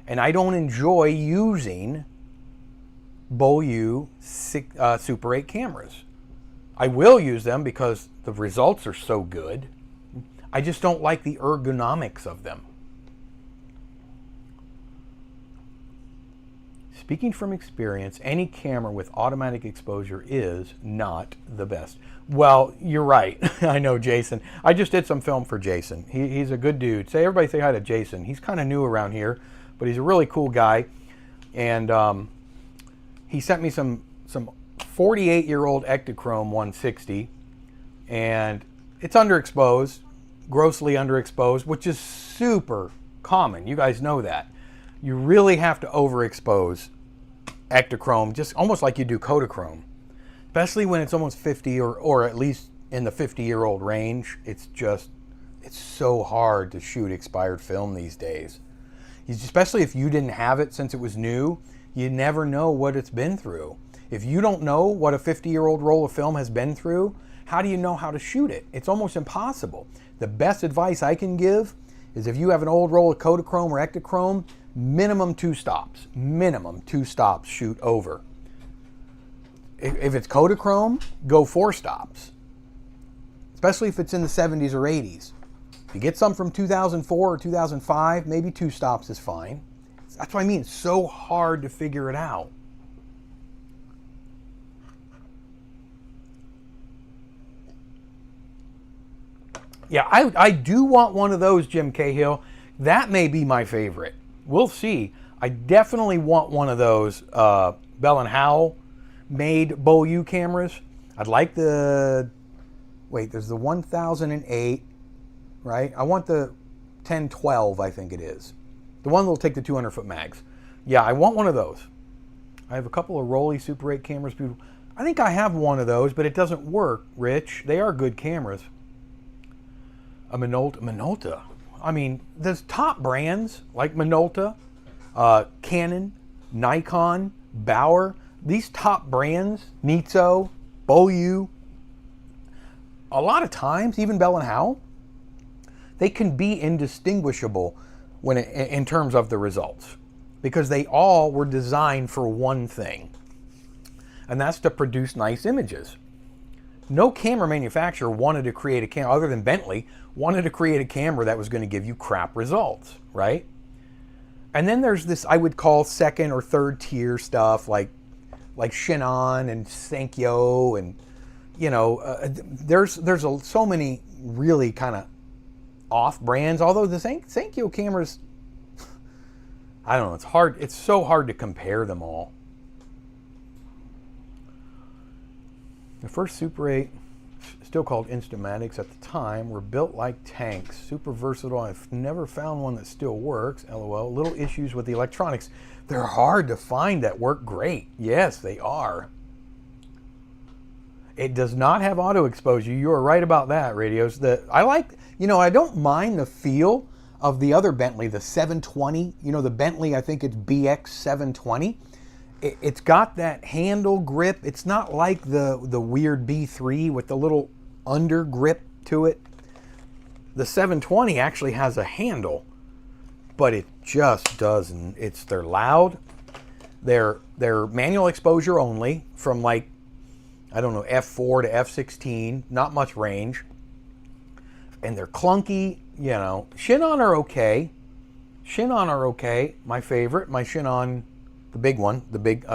And I don't enjoy using BoYu Super 8 cameras. I will use them because the results are so good. I just don't like the ergonomics of them. Speaking from experience, any camera with automatic exposure is not the best. Well, you're right. I know Jason. I just did some film for Jason. He's a good dude. Everybody say hi to Jason. He's kind of new around here, but he's a really cool guy. And he sent me some 48-year-old Ektachrome 160, and it's underexposed, grossly underexposed, which is super common. You guys know that. You really have to overexpose Ektachrome, just almost like you do Kodachrome, especially when it's almost 50 or at least in the 50-year-old range. It's so hard to shoot expired film these days, especially if you didn't have it since it was new. You never know what it's been through. If you don't know what a 50-year-old roll of film has been through, how do you know how to shoot it? It's almost impossible. The best advice I can give is if you have an old roll of Kodachrome or Ektachrome, minimum 2 stops. Minimum 2 stops, shoot over. If it's Kodachrome, go 4 stops. Especially if it's in the 70s or 80s. If you get some from 2004 or 2005, maybe 2 stops is fine. That's what I mean. It's so hard to figure it out. Yeah, I do want one of those, Jim Cahill. That may be my favorite. We'll see. I definitely want one of those Bell & Howell made BoYu cameras. I'd like there's the 1008, right? I want the 1012, I think it is. The one that'll take the 200-foot mags. Yeah, I want one of those. I have a couple of Rolly Super 8 cameras. I think I have one of those, but it doesn't work, Rich. They are good cameras. A Minolta. I mean, there's top brands like Minolta, Canon, Nikon, Bauer. These top brands, Nitzo, BoYu, a lot of times, even Bell & Howell, they can be indistinguishable in terms of the results, because they all were designed for one thing, and that's to produce nice images. no camera manufacturer wanted to create a camera, other than Bentley, wanted to create a camera that was going to give you crap results, right? And then there's this, I would call second or third tier stuff like Shinon and Sankyo, and you know, there's so many really kind of off brands. Although the Sankyo cameras, I don't know, it's hard. It's so hard to compare them all. The first Super 8, still called Instamatics at the time, were built like tanks. Super versatile. I've never found one that still works. LOL. Little issues with the electronics. They're hard to find that work great. Yes, they are. It does not have auto exposure. You are right about that, Radios. I like, you know, I don't mind the feel of the other Bentley, the 720. You know, the Bentley, I think it's BX 720. It's got that handle grip. It's not like the weird B3 with the little under grip to it. The 720 actually has a handle, but it just doesn't. They're loud. They're manual exposure only from, like, I don't know, F4 to F16, not much range. And they're clunky, you know. Shinon are okay. Shinon are okay. My favorite, my Shinon, the big one, the big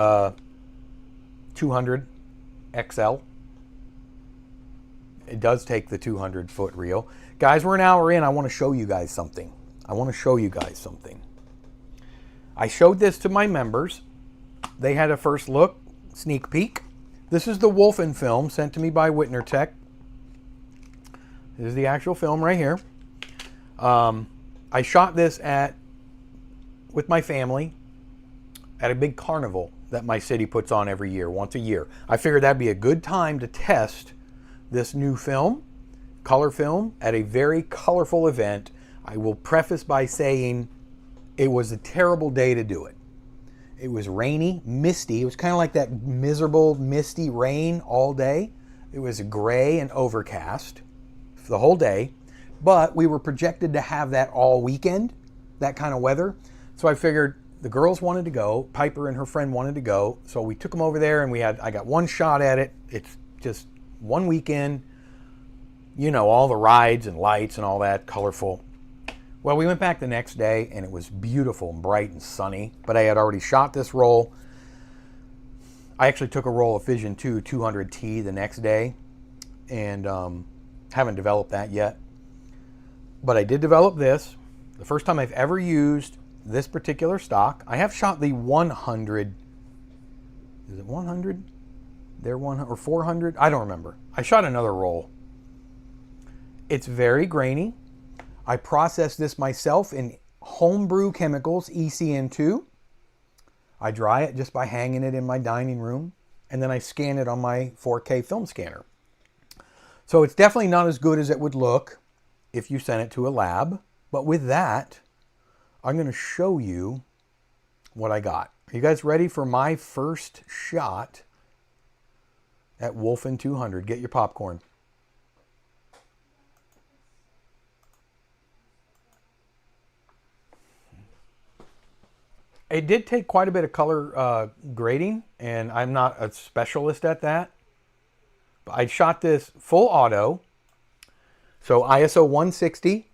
200 XL. It does take the 200 foot reel. Guys, we're an hour in. I want to show you guys something. I showed this to my members. They had a first look, sneak peek. This is the Wolfen film sent to me by Whitner Tech. This is the actual film right here. I shot this with my family at a big carnival that my city puts on every year, once a year. I figured that'd be a good time to test this new film, color film, at a very colorful event. I will preface by saying it was a terrible day to do it. It was rainy, misty. It was kind of like that miserable, misty rain all day. It was gray and overcast for the whole day, but we were projected to have that all weekend, that kind of weather. So I figured the girls wanted to go, Piper and her friend wanted to go, so we took them over there, and I got one shot at it. It's just one weekend, you know, all the rides and lights and all that, colorful. Well, we went back the next day, and it was beautiful and bright and sunny, but I had already shot this roll. I actually took a roll of Fission 2 200T the next day, and haven't developed that yet. But I did develop this. The first time I've ever used this particular stock. I have shot the 100. Is it 100? They're 100 or 400? I don't remember. I shot another roll. It's very grainy. I processed this myself in homebrew chemicals, ECN2. I dry it just by hanging it in my dining room, and then I scan it on my 4K film scanner. So it's definitely not as good as it would look if you sent it to a lab. But with that, I'm going to show you what I got. Are you guys ready for my first shot at Wolfen 200? Get your popcorn. It did take quite a bit of color grading, and I'm not a specialist at that. But I shot this full auto, so ISO 160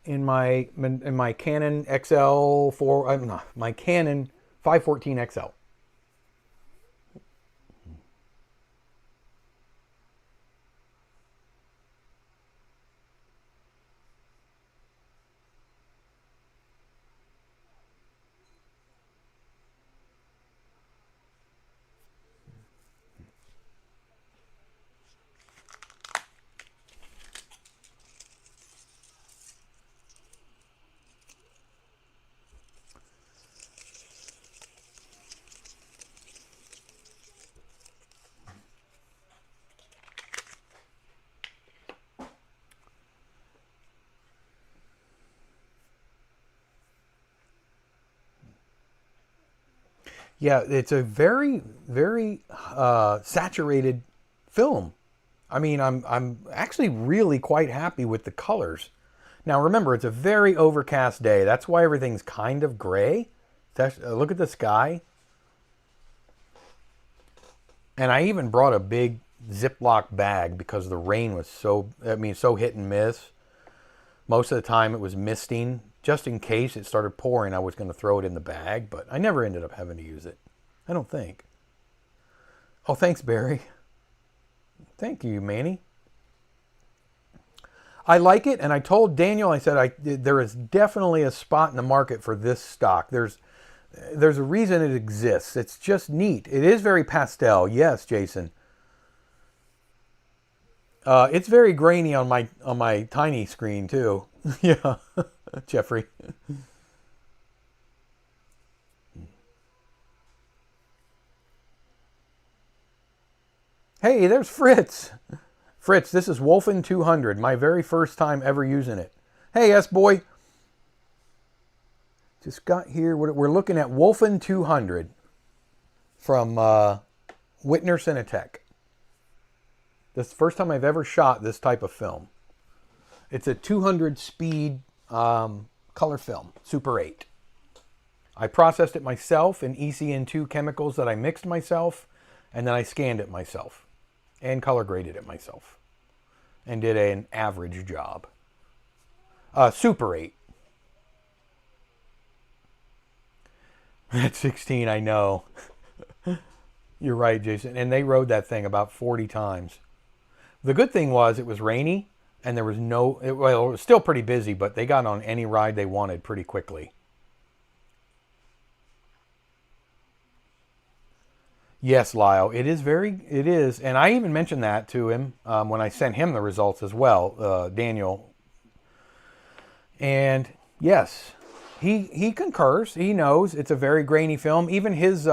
in my Canon XL4, my Canon 514 XL. Yeah, it's a very, very saturated film. I mean, I'm actually really quite happy with the colors. Now remember, it's a very overcast day. That's why everything's kind of gray. Look at the sky. And I even brought a big Ziploc bag because the rain was so hit and miss. Most of the time it was misting. Just in case it started pouring, I was going to throw it in the bag, but I never ended up having to use it. I don't think. Oh, thanks, Barry. Thank you, Manny. I like it, and I told Daniel, I said, there is definitely a spot in the market for this stock. There's a reason it exists. It's just neat. It is very pastel. Yes, Jason. It's very grainy on my tiny screen too. Yeah, Jeffrey. Hey, there's Fritz. Fritz, this is Wolfen200, my very first time ever using it. Hey, S-Boy. Just got here. We're looking at Wolfen200 from Whitner Cinetech. This is the first time I've ever shot this type of film. It's a 200 speed color film, Super 8. I processed it myself in ECN2 chemicals that I mixed myself, and then I scanned it myself and color graded it myself and did an average job. Super 8. At 16, I know. You're right, Jason. And they rode that thing about 40 times. The good thing was it was rainy and there was it was still pretty busy, but they got on any ride they wanted pretty quickly. Yes, Lyle, it is. And I even mentioned that to him when I sent him the results as well, Daniel. And yes, he concurs. He knows it's a very grainy film. Even his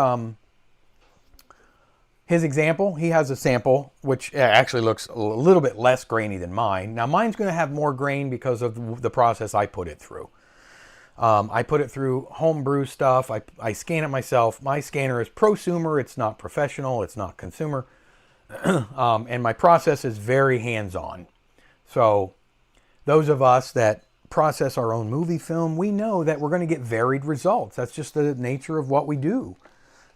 example, he has a sample, which actually looks a little bit less grainy than mine. Now, mine's going to have more grain because of the process I put it through. I put it through homebrew stuff. I scan it myself. My scanner is prosumer. It's not professional. It's not consumer. And my process is very hands-on. So those of us that process our own movie film, we know that we're going to get varied results. That's just the nature of what we do.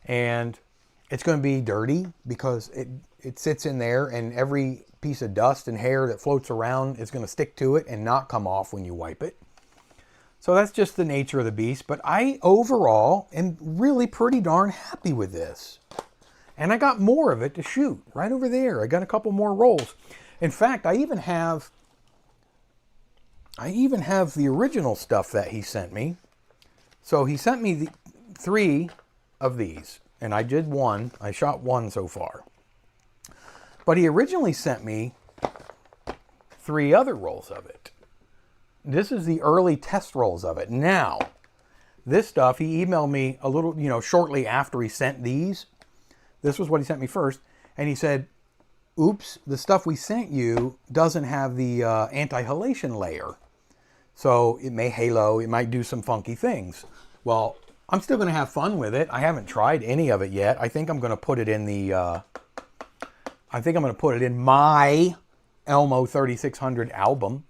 And it's going to be dirty because it sits in there, and every piece of dust and hair that floats around is going to stick to it and not come off when you wipe it. So that's just the nature of the beast. But I overall am really pretty darn happy with this. And I got more of it to shoot right over there. I got a couple more rolls. In fact, I even have the original stuff that he sent me. So he sent me 3 of these. And I did one. I shot one so far. But he originally sent me 3 other rolls of it. This is the early test rolls of it. Now, this stuff, he emailed me a little, shortly after he sent these. This was what he sent me first. And he said, oops, the stuff we sent you doesn't have the anti-halation layer. So it may halo, it might do some funky things. Well, I'm still going to have fun with it. I haven't tried any of it yet. I think I'm going to put it in my Elmo 3600 album.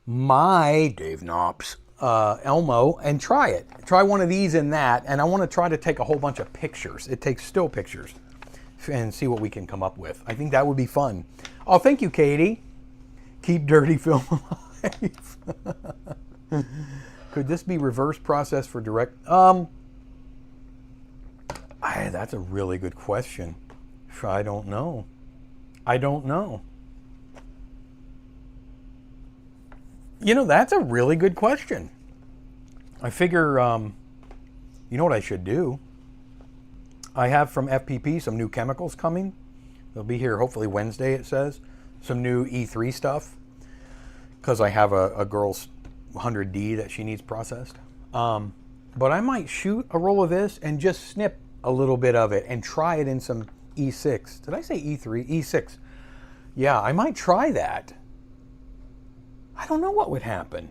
My Dave Knops Elmo, and try it. Try one of these in that, and I want to try to take a whole bunch of pictures. It takes still pictures and see what we can come up with. I think that would be fun. Oh, thank you, Katie. Keep dirty film alive. Could this be reverse process for direct? That's a really good question. I don't know. That's a really good question. I figure, you know what I should do? I have from FPP some new chemicals coming. They'll be here hopefully Wednesday, it says. Some new E3 stuff. Because I have a girl's 100D that she needs processed. But I might shoot a roll of this and just snip a little bit of it and try it in some E6. Did I say E3? E6. Yeah, I might try that. I don't know what would happen.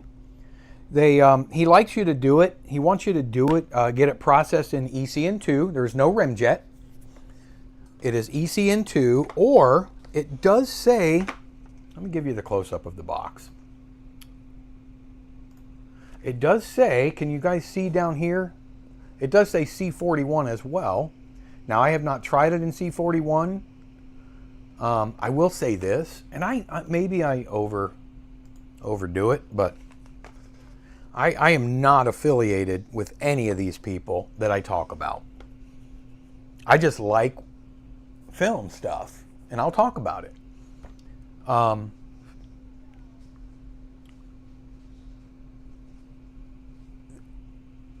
He likes you to do it. He wants you to do it, get it processed in ECN2. There's no remjet. It is ECN2, or it does say, let me give you the close-up of the box. It does say, can you guys see down here? It does say C41 as well. Now, I have not tried it in C41. I will say this, and maybe I overdo it, but I am not affiliated with any of these people that I talk about. I just like film stuff, and I'll talk about it.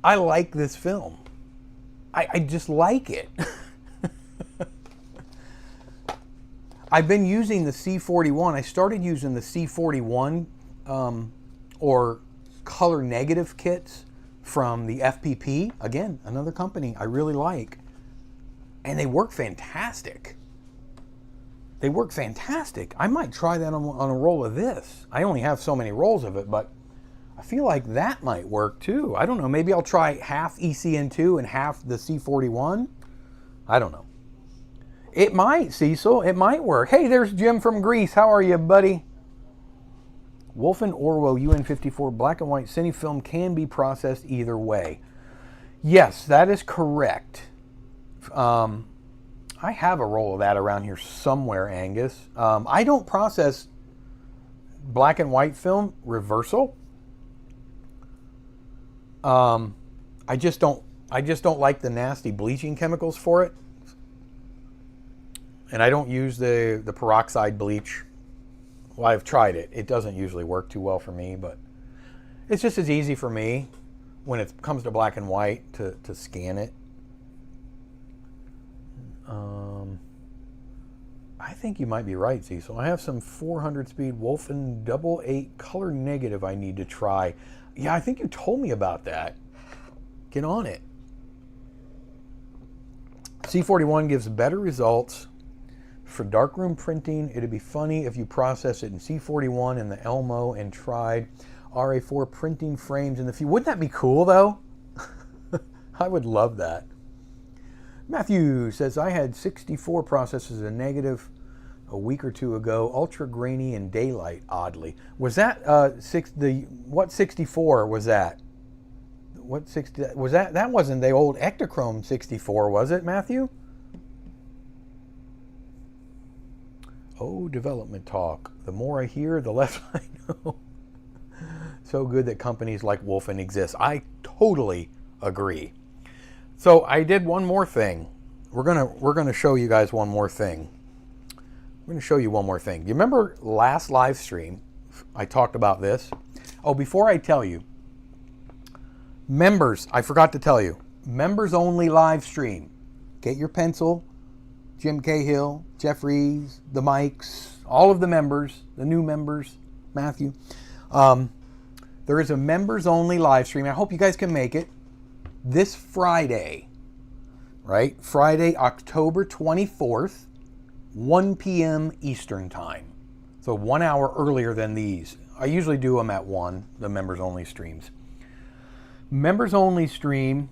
I like this film. I just like it. I've been using the C41. I started using the C41 or color negative kits from the FPP. Again, another company I really like. And they work fantastic. They work fantastic. I might try that on a roll of this. I only have so many rolls of it, but I feel like that might work too. I don't know. Maybe I'll try half ECN2 and half the C41. I don't know. It might, Cecil. It might work. Hey, there's Jim from Greece. How are you, buddy? Wolfen Orwo UN54 black and white cine film can be processed either way. Yes, that is correct. I have a roll of that around here somewhere, Angus. I don't process black and white film reversal. I just don't like the nasty bleaching chemicals for it. And I don't use the peroxide bleach. Well, I've tried it. It doesn't usually work too well for me, but it's just as easy for me when it comes to black and white to scan it. I think you might be right, Cecil. I have some 400 speed Wolfen 88 color negative I need to try. Yeah, I think you told me about that. Get on it. C41 gives better results for darkroom printing. It'd be funny if you process it in C41 and the Elmo and tried RA4 printing frames in the future. Wouldn't that be cool, though? I would love that. Matthew says, I had 64 processes in negative a week or two ago. Ultra grainy and daylight, oddly. Was that what 64 was that? What 60 was that? That wasn't the old Ektachrome 64, was it, Matthew? Oh, development talk. The more I hear, the less I know. So good that companies like Wolfen exist. I totally agree. So I did one more thing. We're gonna show you guys one more thing. We're gonna show you one more thing. You remember last live stream? I talked about this. Oh, before I tell you, members, I forgot to tell you, members only live stream. Get your pencil. Jim Cahill, Jeff Reeves, the Mikes, all of the members, the new members, Matthew. There is a members only live stream. I hope you guys can make it this Friday, right? Friday, October 24th, 1 p.m. Eastern time. So 1 hour earlier than these. I usually do them at 1, the members only streams. Members only stream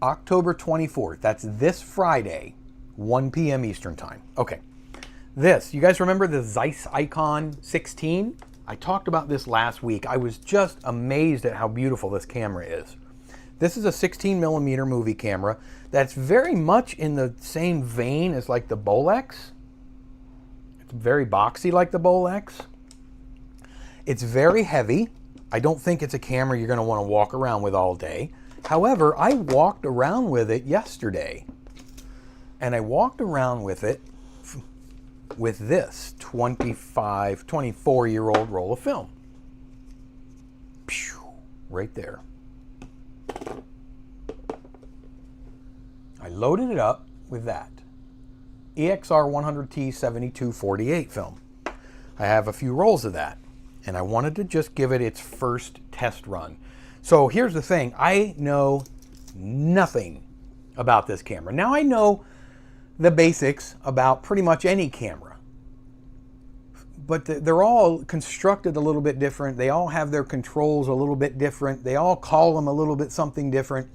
October 24th. That's this Friday, 1 p.m. Eastern time. Okay. This, you guys remember the Zeiss Icon 16? I talked about this last week. I was just amazed at how beautiful this camera is. This is a 16 millimeter movie camera that's very much in the same vein as like the Bolex. It's very boxy like the Bolex. It's very heavy. I don't think it's a camera you're going to want to walk around with all day. However, I walked around with it yesterday. And I walked around with it with this 24-year-old roll of film. Pew, right there. I loaded it up with that. EXR 100T 7248 film. I have a few rolls of that. And I wanted to just give it its first test run. So here's the thing. I know nothing about this camera. Now I know the basics about pretty much any camera. But they're all constructed a little bit different. They all have their controls a little bit different. They all call them a little bit something different,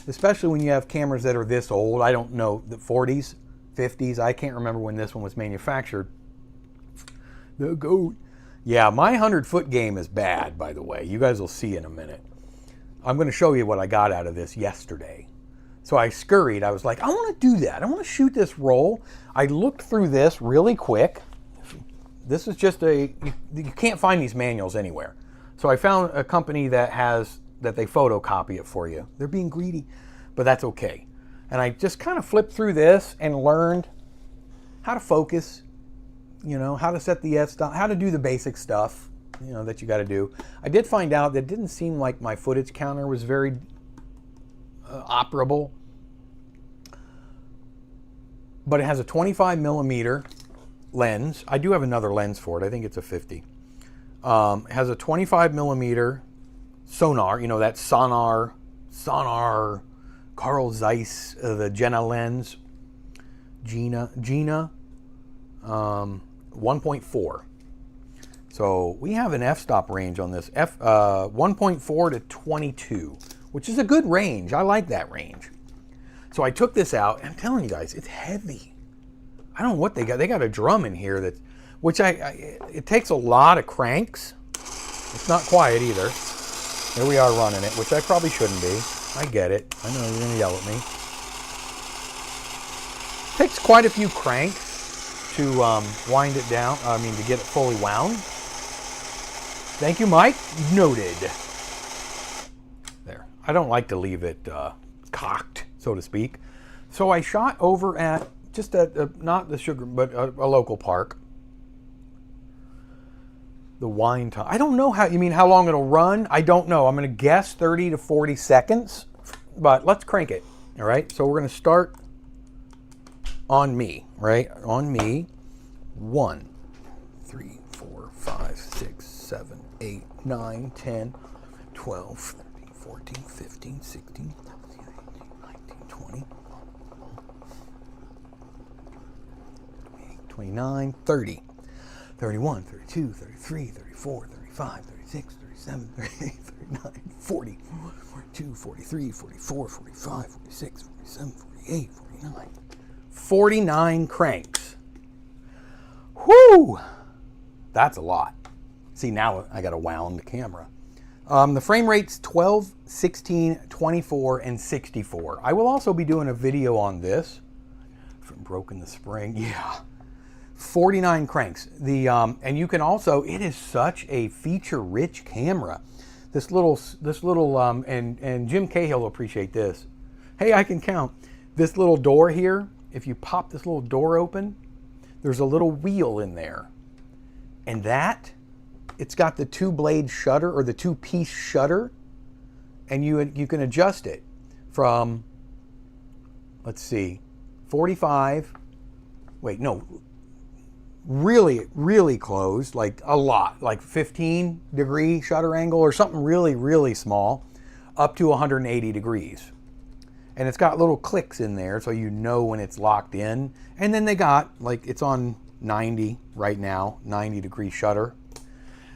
especially when you have cameras that are this old. I don't know, the 40s, 50s. I can't remember when this one was manufactured. The goat. Yeah, my 100-foot game is bad, by the way. You guys will see in a minute. I'm going to show you what I got out of this yesterday. So I scurried. I was like, I want to do that. I want to shoot this roll. I looked through this really quick. This is just you can't find these manuals anywhere. So I found a company that they photocopy it for you. They're being greedy, but that's okay. And I just kind of flipped through this and learned how to focus, how to set the f-stop, how to do the basic stuff, that you got to do. I did find out that it didn't seem like my footage counter was very operable, but it has a 25 millimeter lens. I do have another lens for it. I think it's a 50. It has a 25 millimeter sonar, that sonar Carl Zeiss, the Gina lens, Gina 1.4. So we have an f-stop range on this, 1.4 to 22, which is a good range. I like that range. So I took this out, and I'm telling you guys, it's heavy. I don't know what they got. They got a drum in here it takes a lot of cranks. It's not quiet either. Here we are running it, which I probably shouldn't be. I get it. I know you're gonna yell at me. Takes quite a few cranks to wind it down. To get it fully wound. Thank you, Mike. Noted. There. I don't like to leave it cocked, so to speak. So I shot over at not the sugar, but a local park. The wine time. I don't know how long it'll run. I don't know. I'm going to guess 30 to 40 seconds, but let's crank it. All right. So we're going to start on me, right? On me. 1, 3, 4, 5, 6, 7, 8, 9, 10, 12, 13, 14, 15, 16, 17, 18, 19, 20, 28, 29, 30. 31, 32, 33, 34, 35, 36, 37, 38, 39, 40, 42, 43, 44, 45, 46, 47, 48, 49. 49 cranks. Whoo! That's a lot. See, now I got to wound the camera. The frame rate's 12, 16, 24, and 64. I will also be doing a video on this. From broken the spring. Yeah. 49 cranks. And you can also, it is such a feature-rich camera. This little, and Jim Cahill will appreciate this. Hey, I can count. This little door here, if you pop this little door open, there's a little wheel in there. And it's got the 2-blade shutter, or the 2-piece shutter, and you can adjust it from, let's see, 45, wait, no, really, really closed, like a lot, like 15-degree shutter angle or something really, really small, up to 180 degrees. And it's got little clicks in there so you know when it's locked in. And then they got, it's on 90 right now, 90-degree shutter.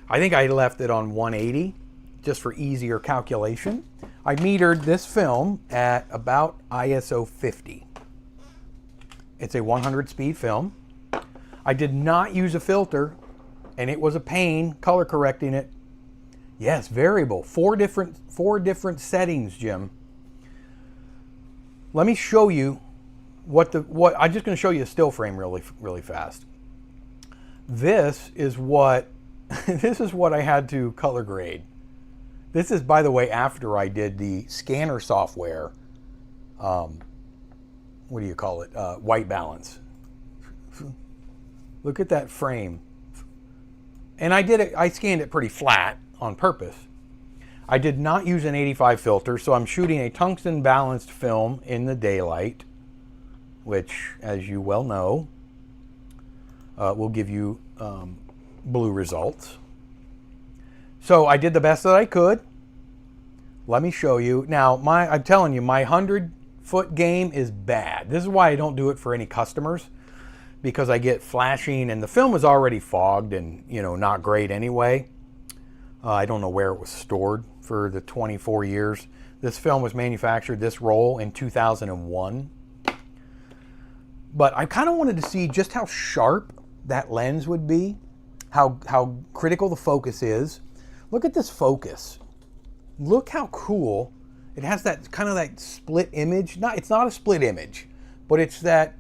I think I left it on 180 just for easier calculation. I metered this film at about ISO 50. It's a 100-speed film. I did not use a filter, and it was a pain color correcting it. Yes, variable. Four different settings, Jim. Let me show you what I'm just going to show you a still frame really, really fast. This is what I had to color grade. This is, by the way, after I did the scanner software. What do you call it? White balance. Look at that frame. And I scanned it pretty flat on purpose. I did not use an 85 filter, so I'm shooting a tungsten balanced film in the daylight, which, as you well know, will give you blue results. So I did the best that I could. Let me show you. Now, I'm telling you, my 100-foot game is bad. This is why I don't do it for any customers, because I get flashing, and the film was already fogged and, not great anyway. I don't know where it was stored for the 24 years. This film was manufactured, this roll, in 2001. But I kind of wanted to see just how sharp that lens would be, how critical the focus is. Look at this focus. Look how cool it has that kind of that split image. It's not a split image, but it's that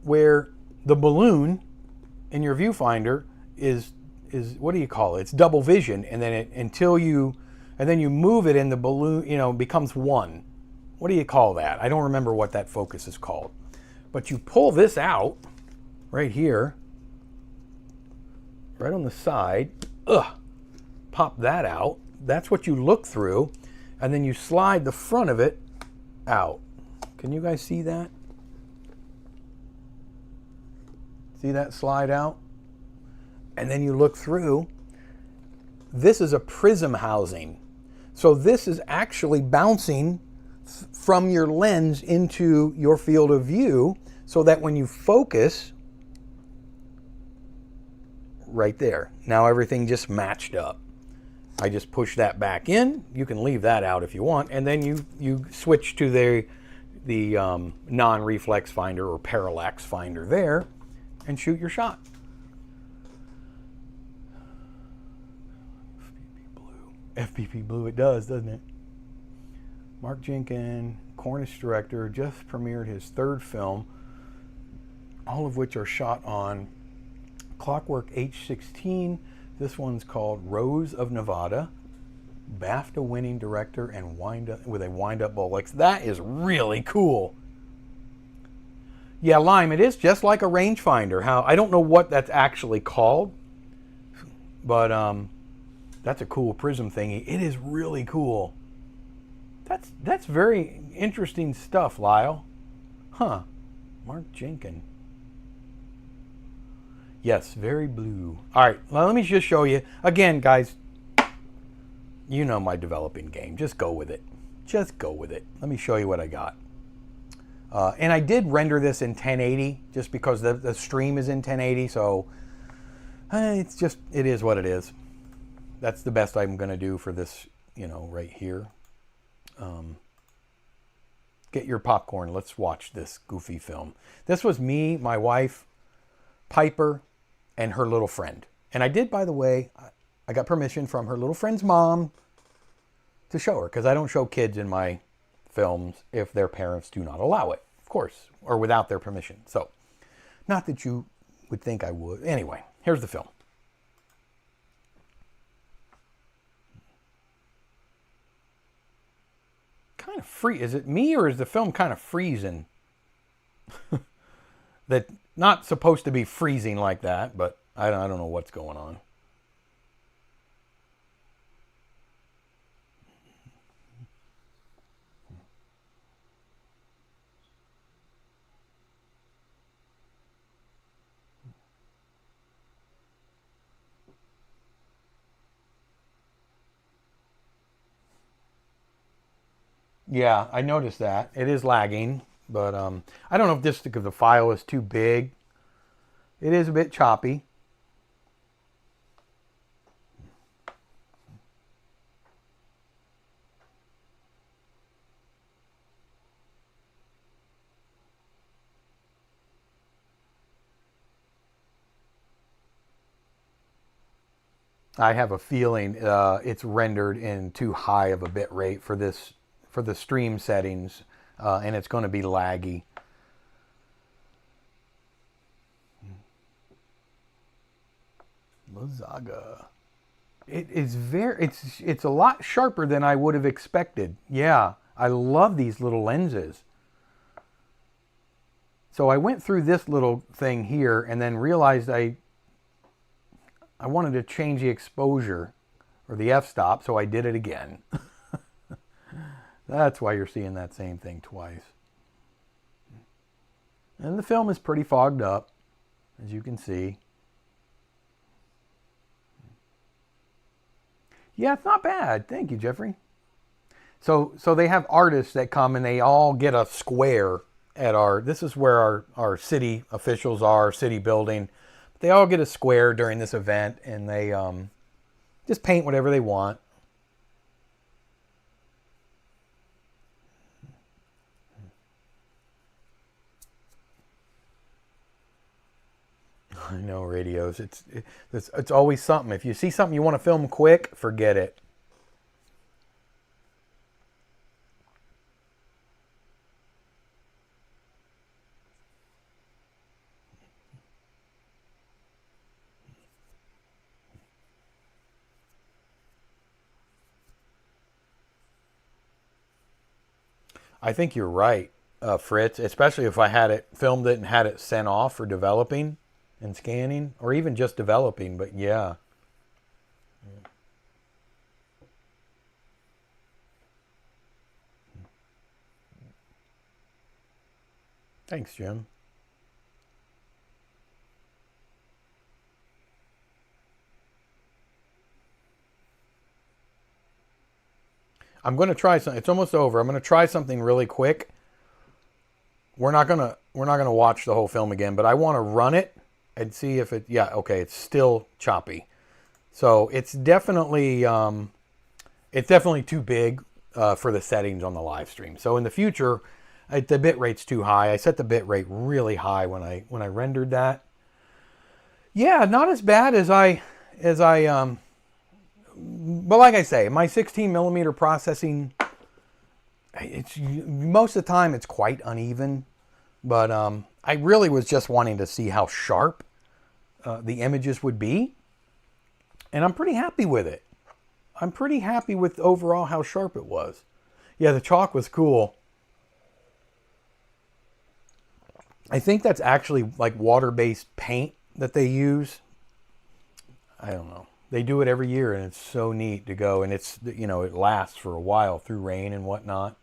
where the balloon in your viewfinder is what do you call it? It's double vision, and then you move it and the balloon, becomes one. What do you call that? I don't remember what that focus is called. But you pull this out right here, right on the side. Pop that out. That's what you look through, and then you slide the front of it out. Can you guys see that? See that slide out? And then you look through. This is a prism housing. So this is actually bouncing from your lens into your field of view, so that when you focus, right there, now everything just matched up. I just push that back in. You can leave that out if you want, and then you switch to the non-reflex finder or parallax finder there, and shoot your shot. FPP Blue, it does, doesn't it? Mark Jenkins, Cornish director, just premiered his third film, all of which are shot on Clockwork H16. This one's called Rose of Nevada. BAFTA winning director and with a wind-up Bolex. That is really cool. Yeah, Lime, it is just like a rangefinder. I don't know what that's actually called, but that's a cool prism thingy. It is really cool. That's very interesting stuff, Lyle. Huh. Mark Jenkins. Yes, very blue. All right, well, let me just show you. Again, guys, you know my developing game. Just go with it. Just go with it. Let me show you what I got. And I did render this in 1080 just because the stream is in 1080. So it is what it is. That's the best I'm going to do for this, right here. Get your popcorn. Let's watch this goofy film. This was me, my wife, Piper, and her little friend. And I did, by the way, I got permission from her little friend's mom to show her, because I don't show kids in my films if their parents do not allow it, of course, or without their permission. So, not that you would think I would. Anyway, here's the film. Kind of free. Is it me, or is the film kind of freezing? That not supposed to be freezing like that, but I don't know what's going on. Yeah, I noticed that. It is lagging, but I don't know if this because the file is too big. It is a bit choppy. I have a feeling it's rendered in too high of a bit rate for this, for the stream settings, and it's going to be laggy. Lazaga. It is it's a lot sharper than I would have expected. Yeah, I love these little lenses. So I went through this little thing here and then realized I wanted to change the exposure or the f-stop, so I did it again. That's why you're seeing that same thing twice. And the film is pretty fogged up, as you can see. Yeah, it's not bad. Thank you, Jeffrey. So they have artists that come and they all get a square at this is where our city officials are, city building. They all get a square during this event, and they just paint whatever they want. I know, radios. It's always something. If you see something you want to film quick, forget it. I think you're right, Fritz, especially if I had it, filmed it and had it sent off for developing and scanning, or even just developing, but yeah. Thanks, Jim. I'm going to try something. It's almost over. I'm going to try something really quick. We're not going to watch the whole film again, but I want to run it and see if it, yeah, okay, it's still choppy. So it's definitely too big for the settings on the live stream. So in the future, the bit rate's too high. I set the bit rate really high when I rendered that. Yeah, not as bad as but like I say, my 16 millimeter processing, it's most of the time it's quite uneven, but I really was just wanting to see how sharp the images would be, and I'm pretty happy with it. I'm pretty happy with overall how sharp it was. Yeah, the chalk was cool. I think that's actually like water-based paint that they use. I don't know. They do it every year, and it's so neat to go. And it's, you know, it lasts for a while through rain and whatnot.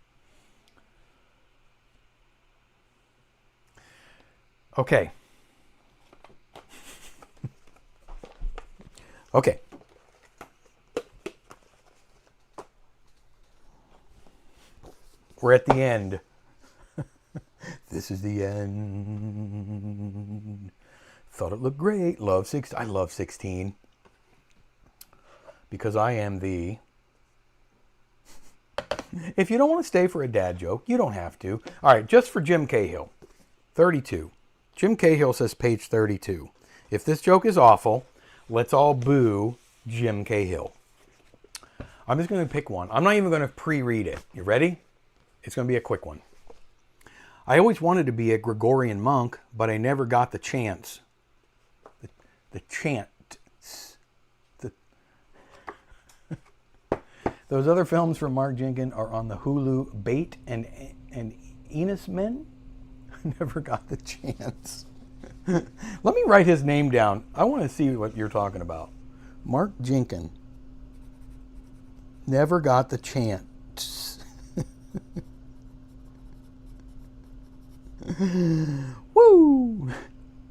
Okay. Okay. We're at the end. This is the end. Thought it looked great. I love 16. Because I am the... If you don't want to stay for a dad joke, you don't have to. All right, just for Jim Cahill. 32. Jim Cahill says page 32. If this joke is awful, let's all boo Jim Cahill. I'm just going to pick one. I'm not even going to pre-read it. You ready? It's going to be a quick one. I always wanted to be a Gregorian monk, but I never got the chance. The chance. Those other films from Mark Jenkins are on the Hulu. Bait and Enos Men. Never got the chance. Let me write his name down. I want to see what you're talking about. Mark Jenkins. Never got the chance. Woo!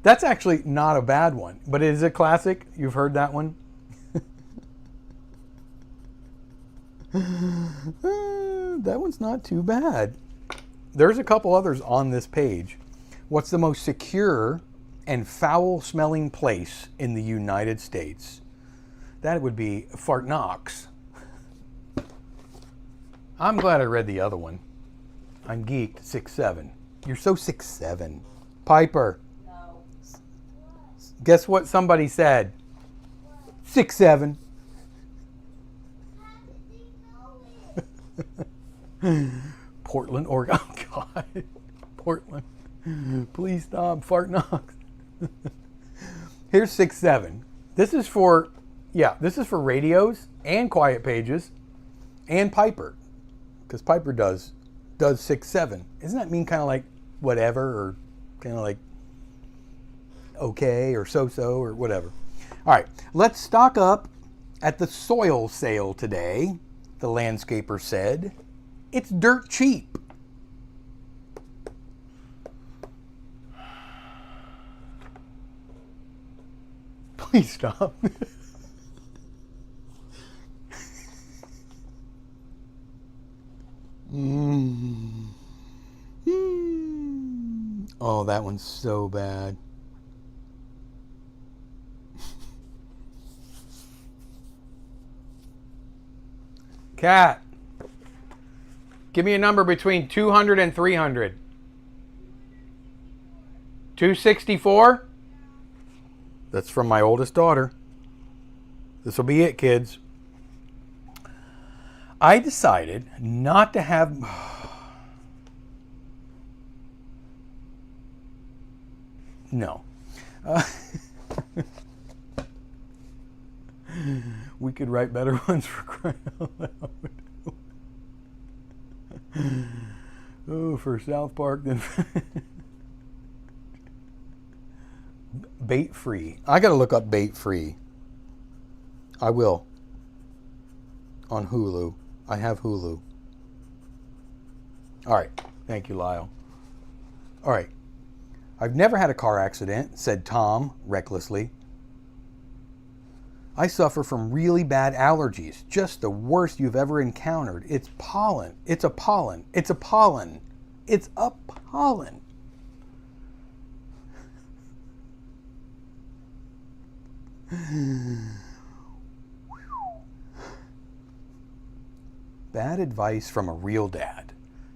That's actually not a bad one, but it is a classic. You've heard that one? That one's not too bad. There's a couple others on this page. What's the most secure and foul-smelling place in the United States? That would be Fort Knox. I'm glad I read the other one. I'm geeked. 6'7". You're so 6'7". Piper. No. Guess what somebody said? 6'7". Portland, Oregon. Oh, God. Portland. Please stop. Fort Knox. Here's 6'7". This is for, this is for radios and quiet pages and Piper. Because Piper does 6'7". Doesn't that mean kind of like whatever, or kind of like okay, or so-so, or whatever? All right, let's stock up at the soil sale today. The landscaper said, it's dirt cheap. Please stop. Oh, that one's so bad. Cat, give me a number between 200 and 300. 264? That's from my oldest daughter. This will be it, kids. I decided not to have... No. We could write better ones for crying out loud. Oh, for South Park, then. Bait free. I gotta look up bait free. I will. On Hulu. I have Hulu. All right. Thank you, Lyle. All right. I've never had a car accident, said Tom recklessly. I suffer from really bad allergies, just the worst you've ever encountered. It's pollen. It's a pollen. It's a pollen. It's a pollen. Bad advice from a real dad.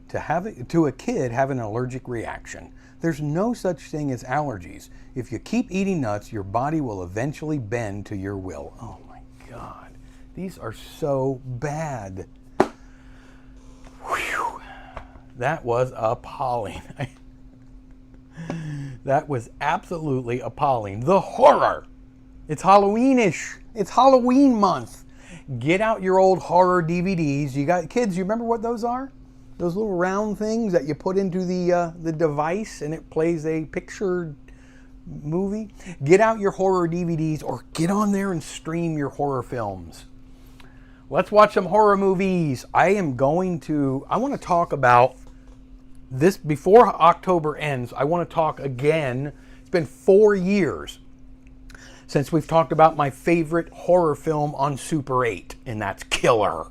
To a kid having an allergic reaction. There's no such thing as allergies. If you keep eating nuts, your body will eventually bend to your will. Oh my God. These are so bad. Whew. That was appalling. That was absolutely appalling. The horror. It's Halloweenish. It's Halloween month. Get out your old horror DVDs. You got kids, you remember what those are? Those little round things that you put into the device and it plays a picture movie. Get out your horror DVDs or get on there and stream your horror films. Let's watch some horror movies. I want to talk about this before October ends. I want to talk again. It's been 4 years since we've talked about my favorite horror film on Super 8, and that's Killer.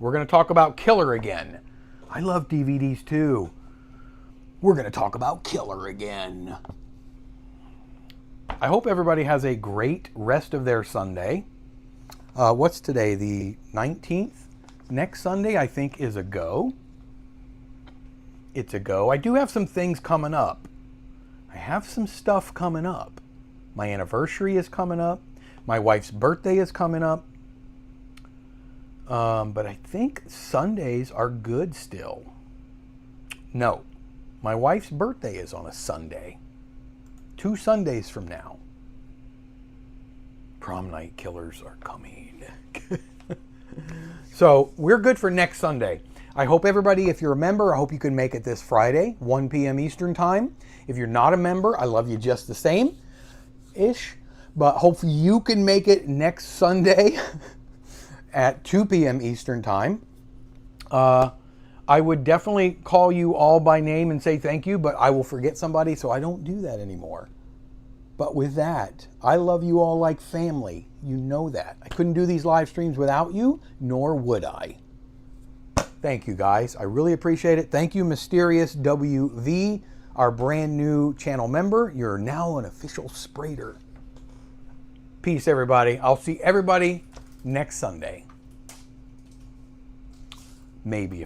We're going to talk about Killer again. I love DVDs too. We're going to talk about Killer again. I hope everybody has a great rest of their Sunday. What's today? The 19th? Next Sunday, I think, is a go. It's a go. I do have some things coming up. I have some stuff coming up. My anniversary is coming up. My wife's birthday is coming up. But I think Sundays are good still. No, my wife's birthday is on a Sunday. 2 Sundays from now. Prom night killers are coming. So we're good for next Sunday. I hope everybody, if you're a member, I hope you can make it this Friday, 1 p.m. Eastern time. If you're not a member, I love you just the same. But hopefully you can make it next Sunday at 2 p.m. Eastern time. I would definitely call you all by name and say thank you, but I will forget somebody, so I don't do that anymore. But with that, I love you all like family. You know that. I couldn't do these live streams without you, nor would I. Thank you, guys. I really appreciate it. Thank you, Mysterious WV, our brand new channel member. You're now an official Sprader. Peace, everybody. I'll see everybody next Sunday. Maybe if